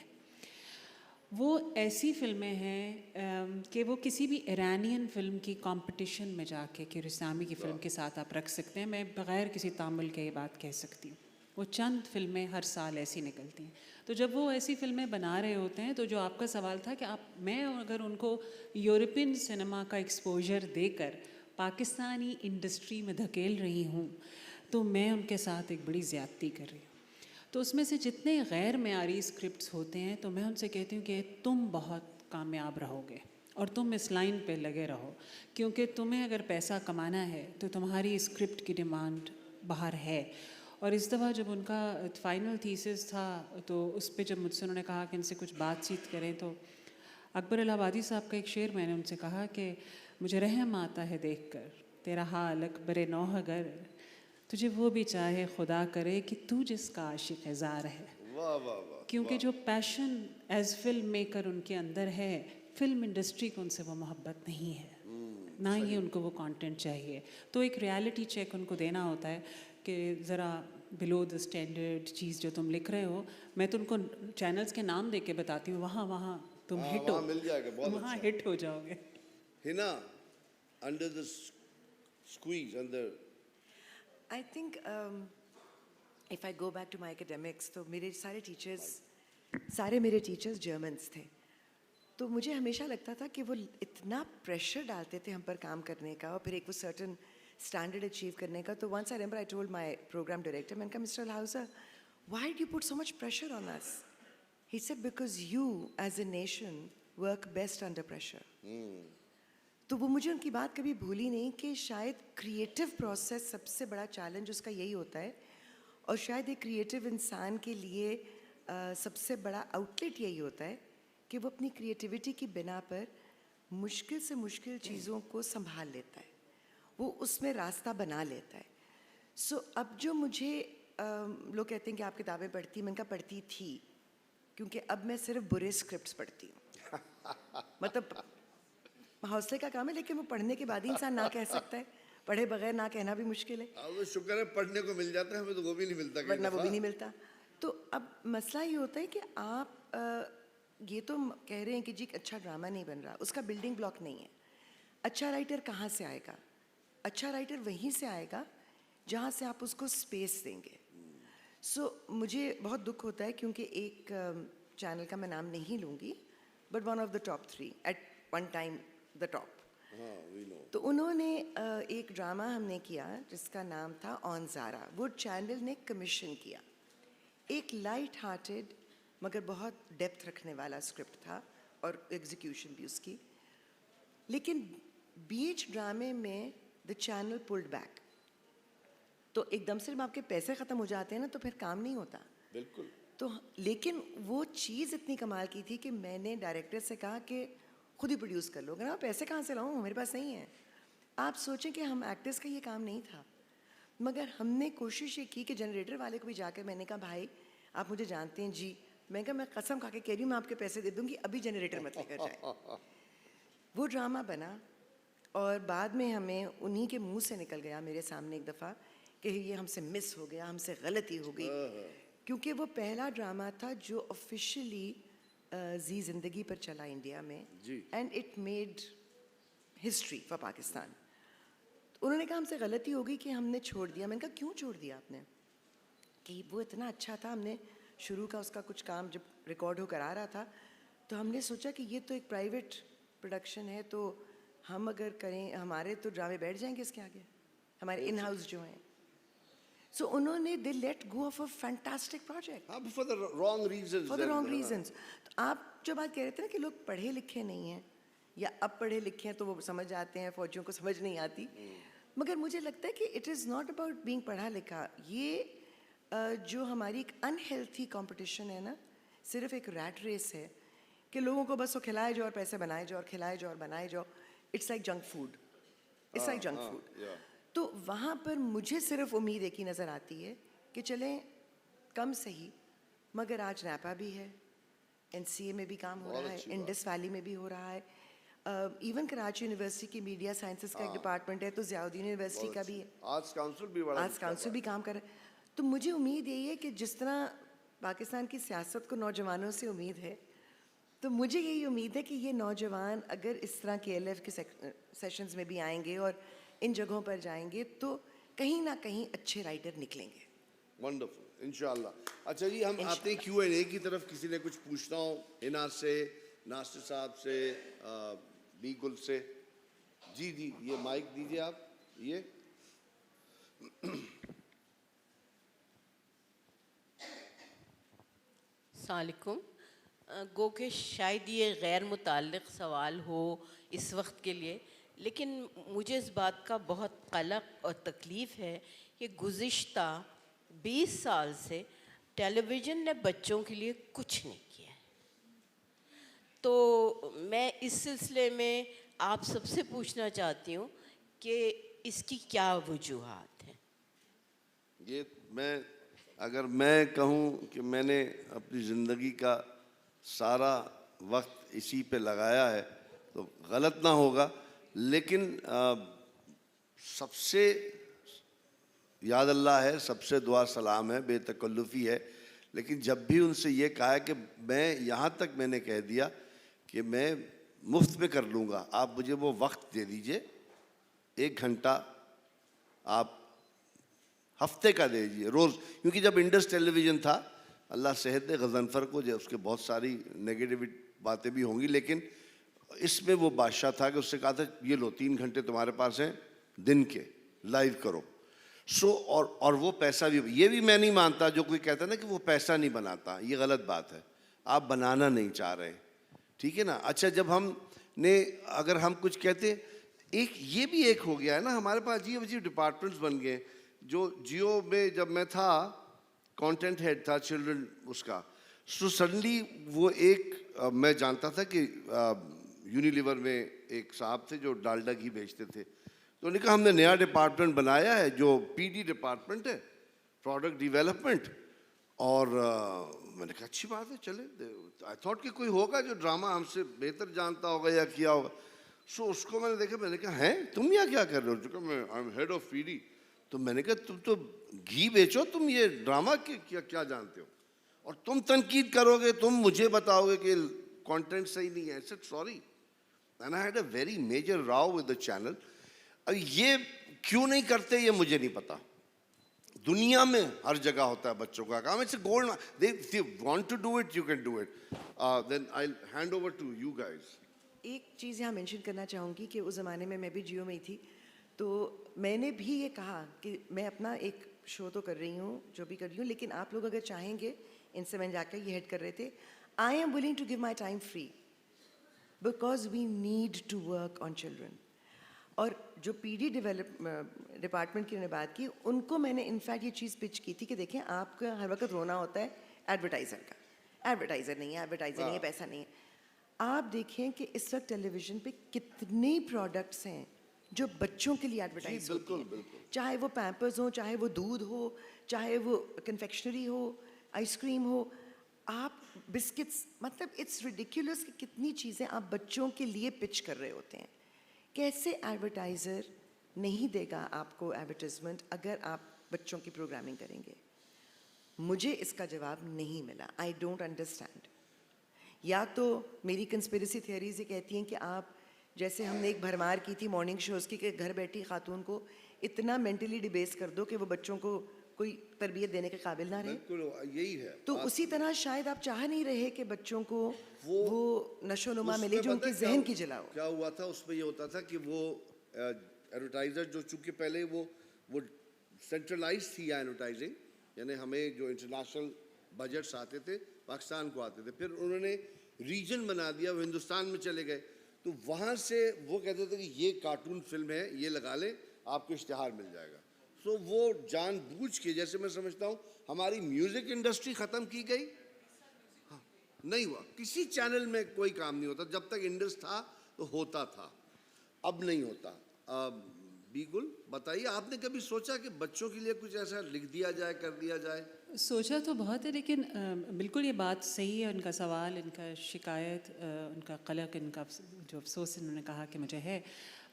वो ऐसी फिल्में हैं कि वो किसी भी ईरानियन फिल्म की कंपटीशन में जाके किरसामी की फ़िल्म के साथ आप रख सकते हैं। मैं बग़ैर किसी तामुल के ये बात कह सकती हूँ। वो चंद फिल्में हर साल ऐसी निकलती हैं। तो जब वो ऐसी फिल्में बना रहे होते हैं, तो जो आपका सवाल था कि मैं अगर उनको यूरोपियन सिनेमा का एक्सपोजर देकर पाकिस्तानी इंडस्ट्री में धकेल रही हूँ, तो मैं उनके साथ एक बड़ी ज़्यादती कर रही हूँ। तो उसमें से जितने गैर मेयारी स्क्रिप्ट्स होते हैं, तो मैं उनसे कहती हूँ कि तुम बहुत कामयाब रहोगे और तुम इस लाइन पे लगे रहो, क्योंकि तुम्हें अगर पैसा कमाना है तो तुम्हारी स्क्रिप्ट की डिमांड बाहर है। और इस दफ़ा जब उनका फाइनल थीसिस था, तो उस पर जब मुझसे उन्होंने कहा कि इनसे कुछ बातचीत करें, तो अकबर इलाहाबादी साहब का एक शेर मैंने उनसे कहा कि मुझे रहम आता है देखकर तेरा हाल अकबर नौहगर, तुझे वो भी चाहे खुदा करे कि तू जिसका आशिक ज़ार है। वाह वाह वाह। क्योंकि जो पैशन एज फिल्म मेकर उनके अंदर है, फिल्म इंडस्ट्री को उनसे वो मोहब्बत नहीं है, ना ही उनको वो कंटेंट चाहिए। तो एक रियलिटी चेक उनको देना होता है कि ज़रा बिलो द स्टैंडर्ड चीज़ जो तुम लिख रहे हो, मैं तो उनको चैनल्स के नाम दे के बताती हूँ, वहाँ तुम हाँ, हिट हो, वहाँ मिल जाएगा, बहुत तुम वहाँ अच्छा। हिट हो जाओगे। Hina, under the squeeze, under I think if I go back to my academics, तो मेरे सारे टीचर्स जर्मन्स थे। तो मुझे हमेशा लगता था कि वो इतना प्रेशर डालते थे हम पर काम करने का और फिर एक वो सर्टन स्टैंडर्ड अचीव करने का। तो once I remember I told my programme director, मैंने कहा mister Hauser, why do you put so much pressure on us? He said because you as a nation work best under pressure. तो वो मुझे उनकी बात कभी भूली नहीं कि शायद क्रिएटिव प्रोसेस सबसे बड़ा चैलेंज उसका यही होता है, और शायद एक क्रिएटिव इंसान के लिए सबसे बड़ा आउटलेट यही होता है कि वो अपनी क्रिएटिविटी की बिना पर मुश्किल से मुश्किल चीज़ों को संभाल लेता है, वो उसमें रास्ता बना लेता है। सो अब जो मुझे लोग कहते हैं कि आप किताबें पढ़ती, मैंने कहा पढ़ती थी, क्योंकि अब मैं सिर्फ बुरे स्क्रिप्ट्स पढ़ती हूँ। मतलब हौसले का काम है, लेकिन वो पढ़ने के बाद ही इंसान ना कह सकता है, पढ़े बगैर ना कहना भी मुश्किल है। वो शुक्र है पढ़ने को मिल जाता है, हमें तो वो भी नहीं मिलता कई वरना वो दफा। भी नहीं मिलता। तो अब मसला ये होता है कि आप ये तो कह रहे हैं कि जी अच्छा ड्रामा नहीं बन रहा, उसका बिल्डिंग ब्लॉक नहीं है। अच्छा राइटर कहाँ से आएगा? अच्छा राइटर वहीं से आएगा जहाँ से आप उसको स्पेस देंगे। सो मुझे बहुत दुख होता है क्योंकि एक चैनल का मैं नाम नहीं लूँगी, but one of the top 3 at one time the top, हाँ, we know। तो उन्होंने एक ड्रामा हमने किया जिसका नाम था ऑन ज़ारा। वो चैनल ने कमीशन किया। एक लाइट हार्टेड मगर बहुत डेप्थ रखने वाला स्क्रिप्ट था और एग्जीक्यूशन भी उसकी, लेकिन बीच ड्रामे में द चैनल पुल्ड बैक। तो एकदम से जब आपके पैसे ख़त्म हो जाते हैं ना, तो फिर काम नहीं होता। बिल्कुल। तो लेकिन वो चीज़ इतनी कमाल की थी कि मैंने डायरेक्टर से कहा कि खुद ही प्रोड्यूस कर लो। ना पैसे कहाँ से लाऊं, मेरे पास नहीं है। आप सोचें कि हम एक्टर्स का ये काम नहीं था, मगर हमने कोशिश ये की कि जनरेटर वाले को भी जाकर मैंने कहा भाई आप मुझे जानते हैं जी, मैं कहा मैं कसम खा के कह रही हूँ मैं आपके पैसे दे दूँगी, अभी जनरेटर मत लेकर जाए। वो ड्रामा बना और बाद में हमें उन्हीं के मुंह से निकल गया मेरे सामने एक दफ़ा कि ये हमसे मिस हो गया, हमसे गलती हो गई, क्योंकि वो पहला ड्रामा था जो ऑफिशियली जी ज़िंदगी पर चला इंडिया में, and it made history for Pakistan. उन्होंने कहा हमसे गलती हो गई कि हमने छोड़ दिया। मैंने कहा क्यों छोड़ दिया आपने? कि वो इतना अच्छा था, हमने शुरू का उसका कुछ काम जब रिकॉर्ड होकर आ रहा था तो हमने सोचा कि ये तो एक प्राइवेट प्रोडक्शन है, तो हम अगर करें हमारे तो ड्रामे बैठ जाएंगे इसके आगे, हमारे इन हाउस जो हैं। सो उन्होंने they let go of a fantastic project हाँ, for the wrong reasons। For the wrong reasons. तो आप जो बात कह रहे थे ना कि लोग पढ़े लिखे नहीं हैं या अब पढ़े लिखे हैं तो वो समझ आते हैं, फौजियों को समझ नहीं आती, मगर मुझे लगता है कि it is not about being पढ़ा लिखा। ये जो हमारी एक अनहेल्थी कंपटीशन है ना, सिर्फ एक रैट रेस है कि लोगों को बस वो खिलाए जाओ और पैसे बनाए जाओ और खिलाए जाओ और बनाए जाओ। It's like junk food, it's like junk food. तो वहाँ पर मुझे सिर्फ उम्मीद एक ही नज़र आती है कि चलें कम सही, मगर आज नैपा भी है, NCA में भी काम हो रहा है, इंडस वैली में भी हो रहा है, इवन कराची यूनिवर्सिटी की मीडिया साइंसेस का एक डिपार्टमेंट है, तो ज़ियाउद्दीन यूनिवर्सिटी का भी है, आर्ट्स काउंसिल भी बड़ा आर्ट्स काउंसिल भी काम कर रहा है। तो मुझे उम्मीद यही है कि जिस तरह पाकिस्तान की सियासत को नौजवानों से उम्मीद है, तो मुझे यही उम्मीद है कि ये नौजवान अगर इस तरह के LF के सेशंस में भी आएंगे और इन जगहों पर जाएंगे तो कहीं ना कहीं अच्छे राइटर निकलेंगे। वंडरफुल, इंशाल्लाह। अच्छा जी, हम आते हैं Q&A की तरफ। किसी ने कुछ पूछना हो हिना से, नासिर साहब से, बी गुल से? जी जी, ये माइक दीजिए आप। ये अस्सलामुअलैकुम। गो के शायद ये गैर मुताल्लिक़ सवाल हो इस वक्त के लिए, लेकिन मुझे इस बात का बहुत क़लक़ और तकलीफ़ है कि गुज़िश्ता 20 साल से टेलीविज़न ने बच्चों के लिए कुछ नहीं किया है। तो मैं इस सिलसिले में आप सबसे पूछना चाहती हूँ कि इसकी क्या वजूहात हैं? ये अगर मैं कहूँ कि मैंने अपनी ज़िंदगी का सारा वक्त इसी पे लगाया है तो गलत ना होगा, लेकिन सबसे याद अल्लाह है, सबसे दुआ सलाम है, बेतकल्लुफ़ी है। लेकिन जब भी उनसे ये कहा है कि मैं यहाँ तक मैंने कह दिया कि मैं मुफ्त में कर लूँगा, आप मुझे वो वक्त दे दीजिए, 1 घंटा आप हफ्ते का दे दीजिए रोज़। क्योंकि जब इंडस टेलीविज़न था, अल्लाह सेहत दे गज़नफ़र को, जो उसके बहुत सारी नेगेटिव बातें भी होंगी, लेकिन इसमें वो बादशाह था कि उससे कहा था ये लो 3 घंटे तुम्हारे पास हैं दिन के, लाइव करो। सो और वो पैसा भी, ये भी मैं नहीं मानता जो कोई कहता है ना कि वो पैसा नहीं बनाता, ये गलत बात है। आप बनाना नहीं चाह रहे, ठीक है ना। अच्छा, जब हमने अगर हम कुछ कहते, एक ये भी एक हो गया है ना, हमारे पास अजीब अजीब डिपार्टमेंट्स बन गए। जो जियो में जब मैं था, कंटेंट हेड था चिल्ड्रन उसका, सो सडनली वो मैं जानता था कि यूनिलीवर में एक साहब थे जो डालडा घी बेचते थे, तो उन्होंने कहा हमने नया डिपार्टमेंट बनाया है जो पीडी डिपार्टमेंट है, प्रोडक्ट डेवलपमेंट। और मैंने कहा अच्छी बात है, चले। आई थॉट कि कोई होगा जो ड्रामा हमसे बेहतर जानता होगा या किया होगा। सो उसको मैंने देखा, मैंने कहा हैं तुम यहाँ क्या कर रहे हो? जो मैं I am head of PD. तो मैंने कहा तुम तो घी बेचो, तुम ये ड्रामा क्या जानते हो? और तुम तनकीद करोगे, तुम मुझे बताओगे कि कंटेंट सही नहीं है। I said sorry and I had a very major row with the channel. अब ये क्यों नहीं करते ये मुझे नहीं पता। दुनिया में हर जगह होता है बच्चों का काम। It's a gold, they want to do it, you can do it. Then I will hand over to you guys. एक चीज़ यहाँ मेंशन करना चाहूँगी कि उस ज़माने में मैं भी जियो में ही थी, तो मैंने भी ये कहा कि मैं अपना एक शो तो कर रही हूँ, जो भी कर रही हूँ, लेकिन आप लोग अगर चाहेंगे, इनसे मैंने जाकर ये हेड कर रहे थे, I am willing to give my time free because we need to work on children. और जो पीडी डिपार्टमेंट की उन्होंने बात की, उनको मैंने इनफैक्ट ये चीज़ पिच की थी कि देखें, आपका हर वक्त रोना होता है एडवर्टाइज़र का, एडवर्टाइज़र नहीं है, पैसा नहीं है। आप देखें कि इस वक्त टेलीविज़न पे कितने प्रोडक्ट्स हैं जो बच्चों के लिए एडवर्टाइज होती हैं, चाहे वो पैम्पर्स हो, चाहे वो दूध हो, चाहे वो कन्फेक्शनरी हो, आइसक्रीम हो, आप बिस्किट्स, मतलब इट्स रिडिकुलस कि कितनी चीज़ें आप बच्चों के लिए पिच कर रहे होते हैं। कैसे एडवर्टाइज़र नहीं देगा आपको एडवर्टाइजमेंट अगर आप बच्चों की प्रोग्रामिंग करेंगे? मुझे इसका जवाब नहीं मिला। I don't understand. या तो मेरी कंस्पिरेसी थियरीज ये कहती हैं कि आप, जैसे हमने एक भरमार की थी मॉर्निंग शोज़ की, कि घर बैठी खातून को इतना मेंटली डिबेस कर दो कि वो बच्चों को कोई तरबियत देने के काबिल ना रहे। बिल्कुल यही है। तो उसी तरह शायद आप चाह नहीं रहे कि बच्चों को वो नशोनुमा मिले जो उनकी जहन की जलाओ। क्या हुआ था उसमें, ये होता था कि वो एडवर्टाइजर जो, चूंकि पहले वो सेंट्रलाइज थी एडवर्टाइजिंग, यानी हमें जो इंटरनेशनल बजट्स आते थे पाकिस्तान को आते थे, फिर उन्होंने रीजन बना दिया, वो हिंदुस्तान में चले गए, तो वहाँ से वो कहते थे कि ये कार्टून फिल्म है, ये लगा लें, आपको इश्तिहार मिल जाएगा। सो वो जानबूझ के, जैसे मैं समझता हूँ हमारी म्यूज़िक इंडस्ट्री ख़त्म की गई। हाँ, नहीं हुआ, किसी चैनल में कोई काम नहीं होता। जब तक इंडस था तो होता था, अब नहीं होता। बीगुल बताइए, आपने कभी सोचा कि बच्चों के लिए कुछ ऐसा लिख दिया जाए, कर दिया जाए? सोचा तो बहुत है, लेकिन बिल्कुल ये बात सही है, उनका सवाल, इनका शिकायत, उनका कलक, इनका जो अफसोस इन्होंने कहा कि मुझे है,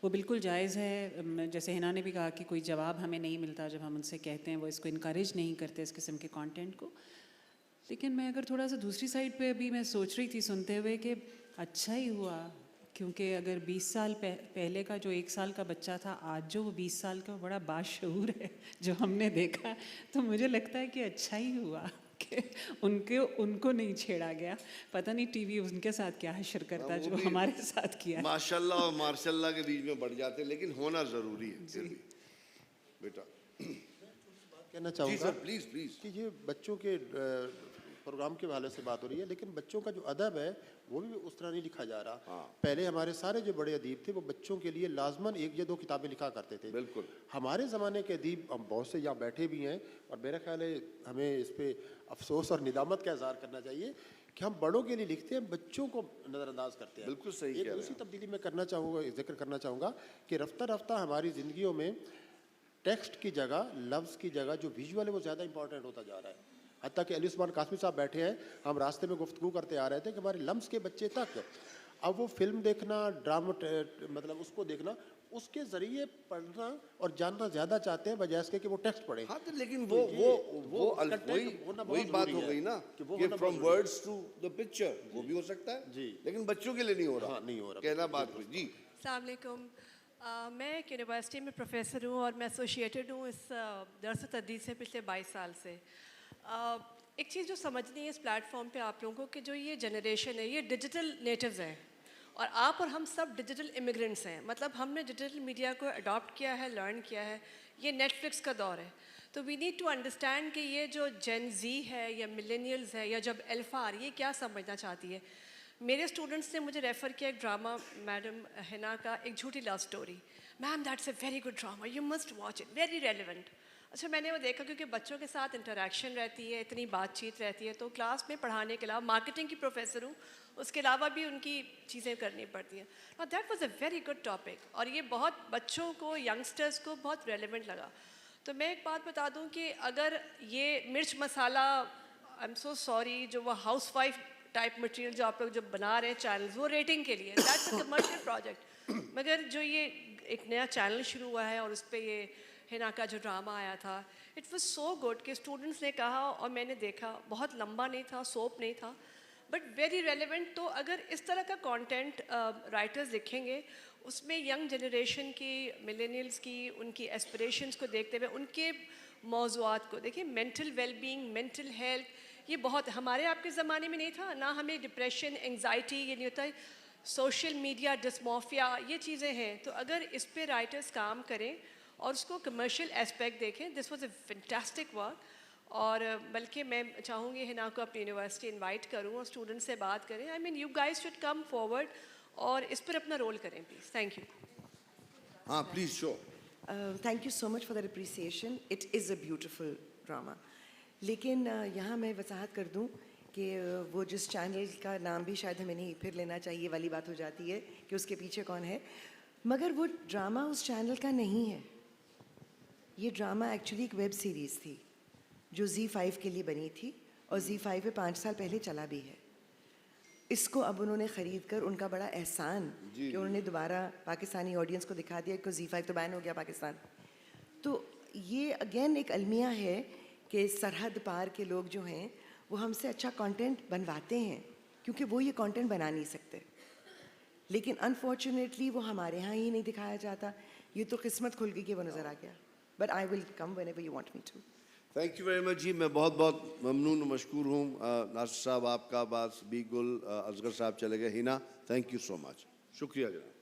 वो बिल्कुल जायज़ है। जैसे हिना ने भी कहा कि कोई जवाब हमें नहीं मिलता जब हम उनसे कहते हैं, वो इसको इनकरेज नहीं करते इस किस्म के कंटेंट को। लेकिन मैं अगर थोड़ा सा दूसरी साइड पे अभी मैं सोच रही थी सुनते हुए कि अच्छा ही हुआ, क्योंकि अगर 20 साल पहले का जो 1 साल का बच्चा था, आज जो वो 20 साल का बड़ा बाशऊर है जो हमने देखा, तो मुझे लगता है कि अच्छा ही हुआ कि उनको नहीं छेड़ा गया। पता नहीं टीवी उनके साथ क्या हशर करता जो हमारे साथ किया। माशाल्लाह और माशाल्लाह के बीच में बढ़ जाते, लेकिन होना ज़रूरी है फिर भी। बेटा कहना जी चाहूँगा सर, प्लीज़ प्लीज़। कि ये बच्चों के प्रोग्राम के हवाले से बात हो रही है, लेकिन बच्चों का जो अदब है वो भी उस तरह नहीं लिखा जा रहा। पहले हमारे सारे जो बड़े अदीब थे वो बच्चों के लिए लाजमन 1 या 2 किताबें लिखा करते थे। बिल्कुल। हमारे ज़माने के अदीब, हम बहुत से यहाँ बैठे भी हैं, और मेरा ख्याल है हमें इस पे अफसोस और निदामत का इज़हार करना चाहिए कि हम बड़ों के लिए लिखते हैं, बच्चों को नज़रअंदाज करते हैं। बिल्कुल सही कह एक रहे हैं। दूसरी तब्दीली मैं करना चाहूँगा, जिक्र करना चाहूँगा कि रफ्ता रफ्ता हमारी ज़िंदगियों में टेक्स्ट की जगह, लफ्ज़ की जगह जो विजुअल है वो ज़्यादा इंपॉर्टेंट होता जा रहा है। हत्ता कि अली उस्मान कासमी साहब बैठे हैं, हम रास्ते में गुफ्तगू करते आ रहे थे कि हमारे लम्स के बच्चे तक अब वो फिल्म देखना, ड्रामा मतलब उसको देखना उसके ज़रिए पढ़ना और जानना ज़्यादा चाहते हैं बजाय इसके कि वो टेक्स्ट पढ़ें। हाँ तो लेकिन तो content होना वही बहुत बात ज़रूरी हो है, गई ना कि वो कि होना फ्रॉम बहुत ज़रूरी वर्ड्स टू द पिक्चर वो भी हो सकता है जी। लेकिन बच्चों के लिए नहीं हो रहा। हाँ, नहीं हो रहा। कहना बात हुई जी। अस्सलाम वालेकुम। मैं एक यूनिवर्सिटी में प्रोफेसर हूँ और मैं एसोसिएटेड हूँ इस दरस तदरीस से पिछले 22 साल से। एक चीज़ जो समझनी है इस प्लेटफॉर्म पे आप लोगों को कि जो ये जनरेशन है ये डिजिटल नेटिव्स हैं और आप और हम सब डिजिटल इमिग्रेंट्स हैं। मतलब हमने डिजिटल मीडिया को अडॉप्ट किया है, लर्न किया है। ये नेटफ्लिक्स का दौर है, तो वी नीड टू अंडरस्टैंड कि ये जो जेन जी है या मिलेनियल्स है या जब अल्फा आ रही है क्या समझना चाहती है। मेरे स्टूडेंट्स ने मुझे रेफ़र किया एक ड्रामा मैडम हिना का, एक झूठी love story. Ma'am that's a very good drama, you must watch it, very relevant. अच्छा मैंने वो देखा क्योंकि बच्चों के साथ इंटरेक्शन रहती है, इतनी बातचीत रहती है, तो क्लास में पढ़ाने के अलावा मार्केटिंग की प्रोफेसर हूँ, उसके अलावा भी उनकी चीज़ें करनी पड़ती हैं। और that was a very good topic और ये बहुत बच्चों को, यंगस्टर्स को बहुत रेलिवेंट लगा। तो मैं एक बात बता दूं कि अगर ये मिर्च मसाला, आई एम सो सॉरी, जो वो हाउस वाइफ टाइप मटेरियल जो आप लोग जो बना रहे हैं चैनल्स, वो रेटिंग के लिए, दैट्स अ कमर्शियल प्रोजेक्ट। मगर जो ये एक नया चैनल शुरू हुआ है और उस पर ये हिना का जो ड्रामा आया था, इट वाज सो गुड कि स्टूडेंट्स ने कहा और मैंने देखा, बहुत लंबा नहीं था, सोप नहीं था, बट वेरी रेलिवेंट। तो अगर इस तरह का कंटेंट राइटर्स लिखेंगे, उसमें यंग जनरेशन की, मिलेनियल्स की, उनकी एस्पिरेशंस को देखते हुए उनके मौज़ूआत को देखिए, मेंटल वेलबींग, मेंटल हेल्थ, ये बहुत हमारे आपके ज़माने में नहीं था ना। हमें डिप्रेशन, एंग्जाइटी ये नहीं होता है, सोशल मीडिया, डिस्मोफिया, ये चीज़ें हैं। तो अगर इस पे राइटर्स काम करें और उसको कमर्शियल एस्पेक्ट देखें, this was a fantastic work. और बल्कि मैं चाहूँगी हिना को अपनी यूनिवर्सिटी इनवाइट करूँ और स्टूडेंट से बात करें। I mean you guys should come forward और इस पर अपना रोल करें प्लीज़। Thank you. हाँ please show. Thank you so much for the appreciation. It is a beautiful drama. लेकिन यहाँ मैं वजाहत कर दूँ कि वो जिस चैनल का नाम भी शायद हमें नहीं फिर लेना चाहिए वाली बात हो जाती है कि उसके पीछे कौन है, मगर वो ड्रामा उस चैनल का नहीं है। ये ड्रामा एक्चुअली एक वेब सीरीज़ थी जो Z5 के लिए बनी थी और Z5 पे 5 साल पहले चला भी है। इसको अब उन्होंने ख़रीद कर, उनका बड़ा एहसान कि उन्होंने दोबारा पाकिस्तानी ऑडियंस को दिखा दिया कि Z5 तो बैन हो गया पाकिस्तान। तो ये अगेन एक अलमिया है कि सरहद पार के लोग जो हैं वो हमसे अच्छा कंटेंट बनवाते हैं क्योंकि वो ये कंटेंट बना नहीं सकते, लेकिन अनफॉर्चुनेटली वो हमारे यहाँ ही नहीं दिखाया जाता। ये तो किस्मत खुल गई कि वो नज़र आ गया। But I will come whenever you want me to. Thank you very much जी। मैं बहुत बहुत ममनून और मशकूर हूँ। नासिर साहब आपका, बास बीगुल, असगर साहब चले गए, Hina, thank you so much, शुक्रिया जनाब।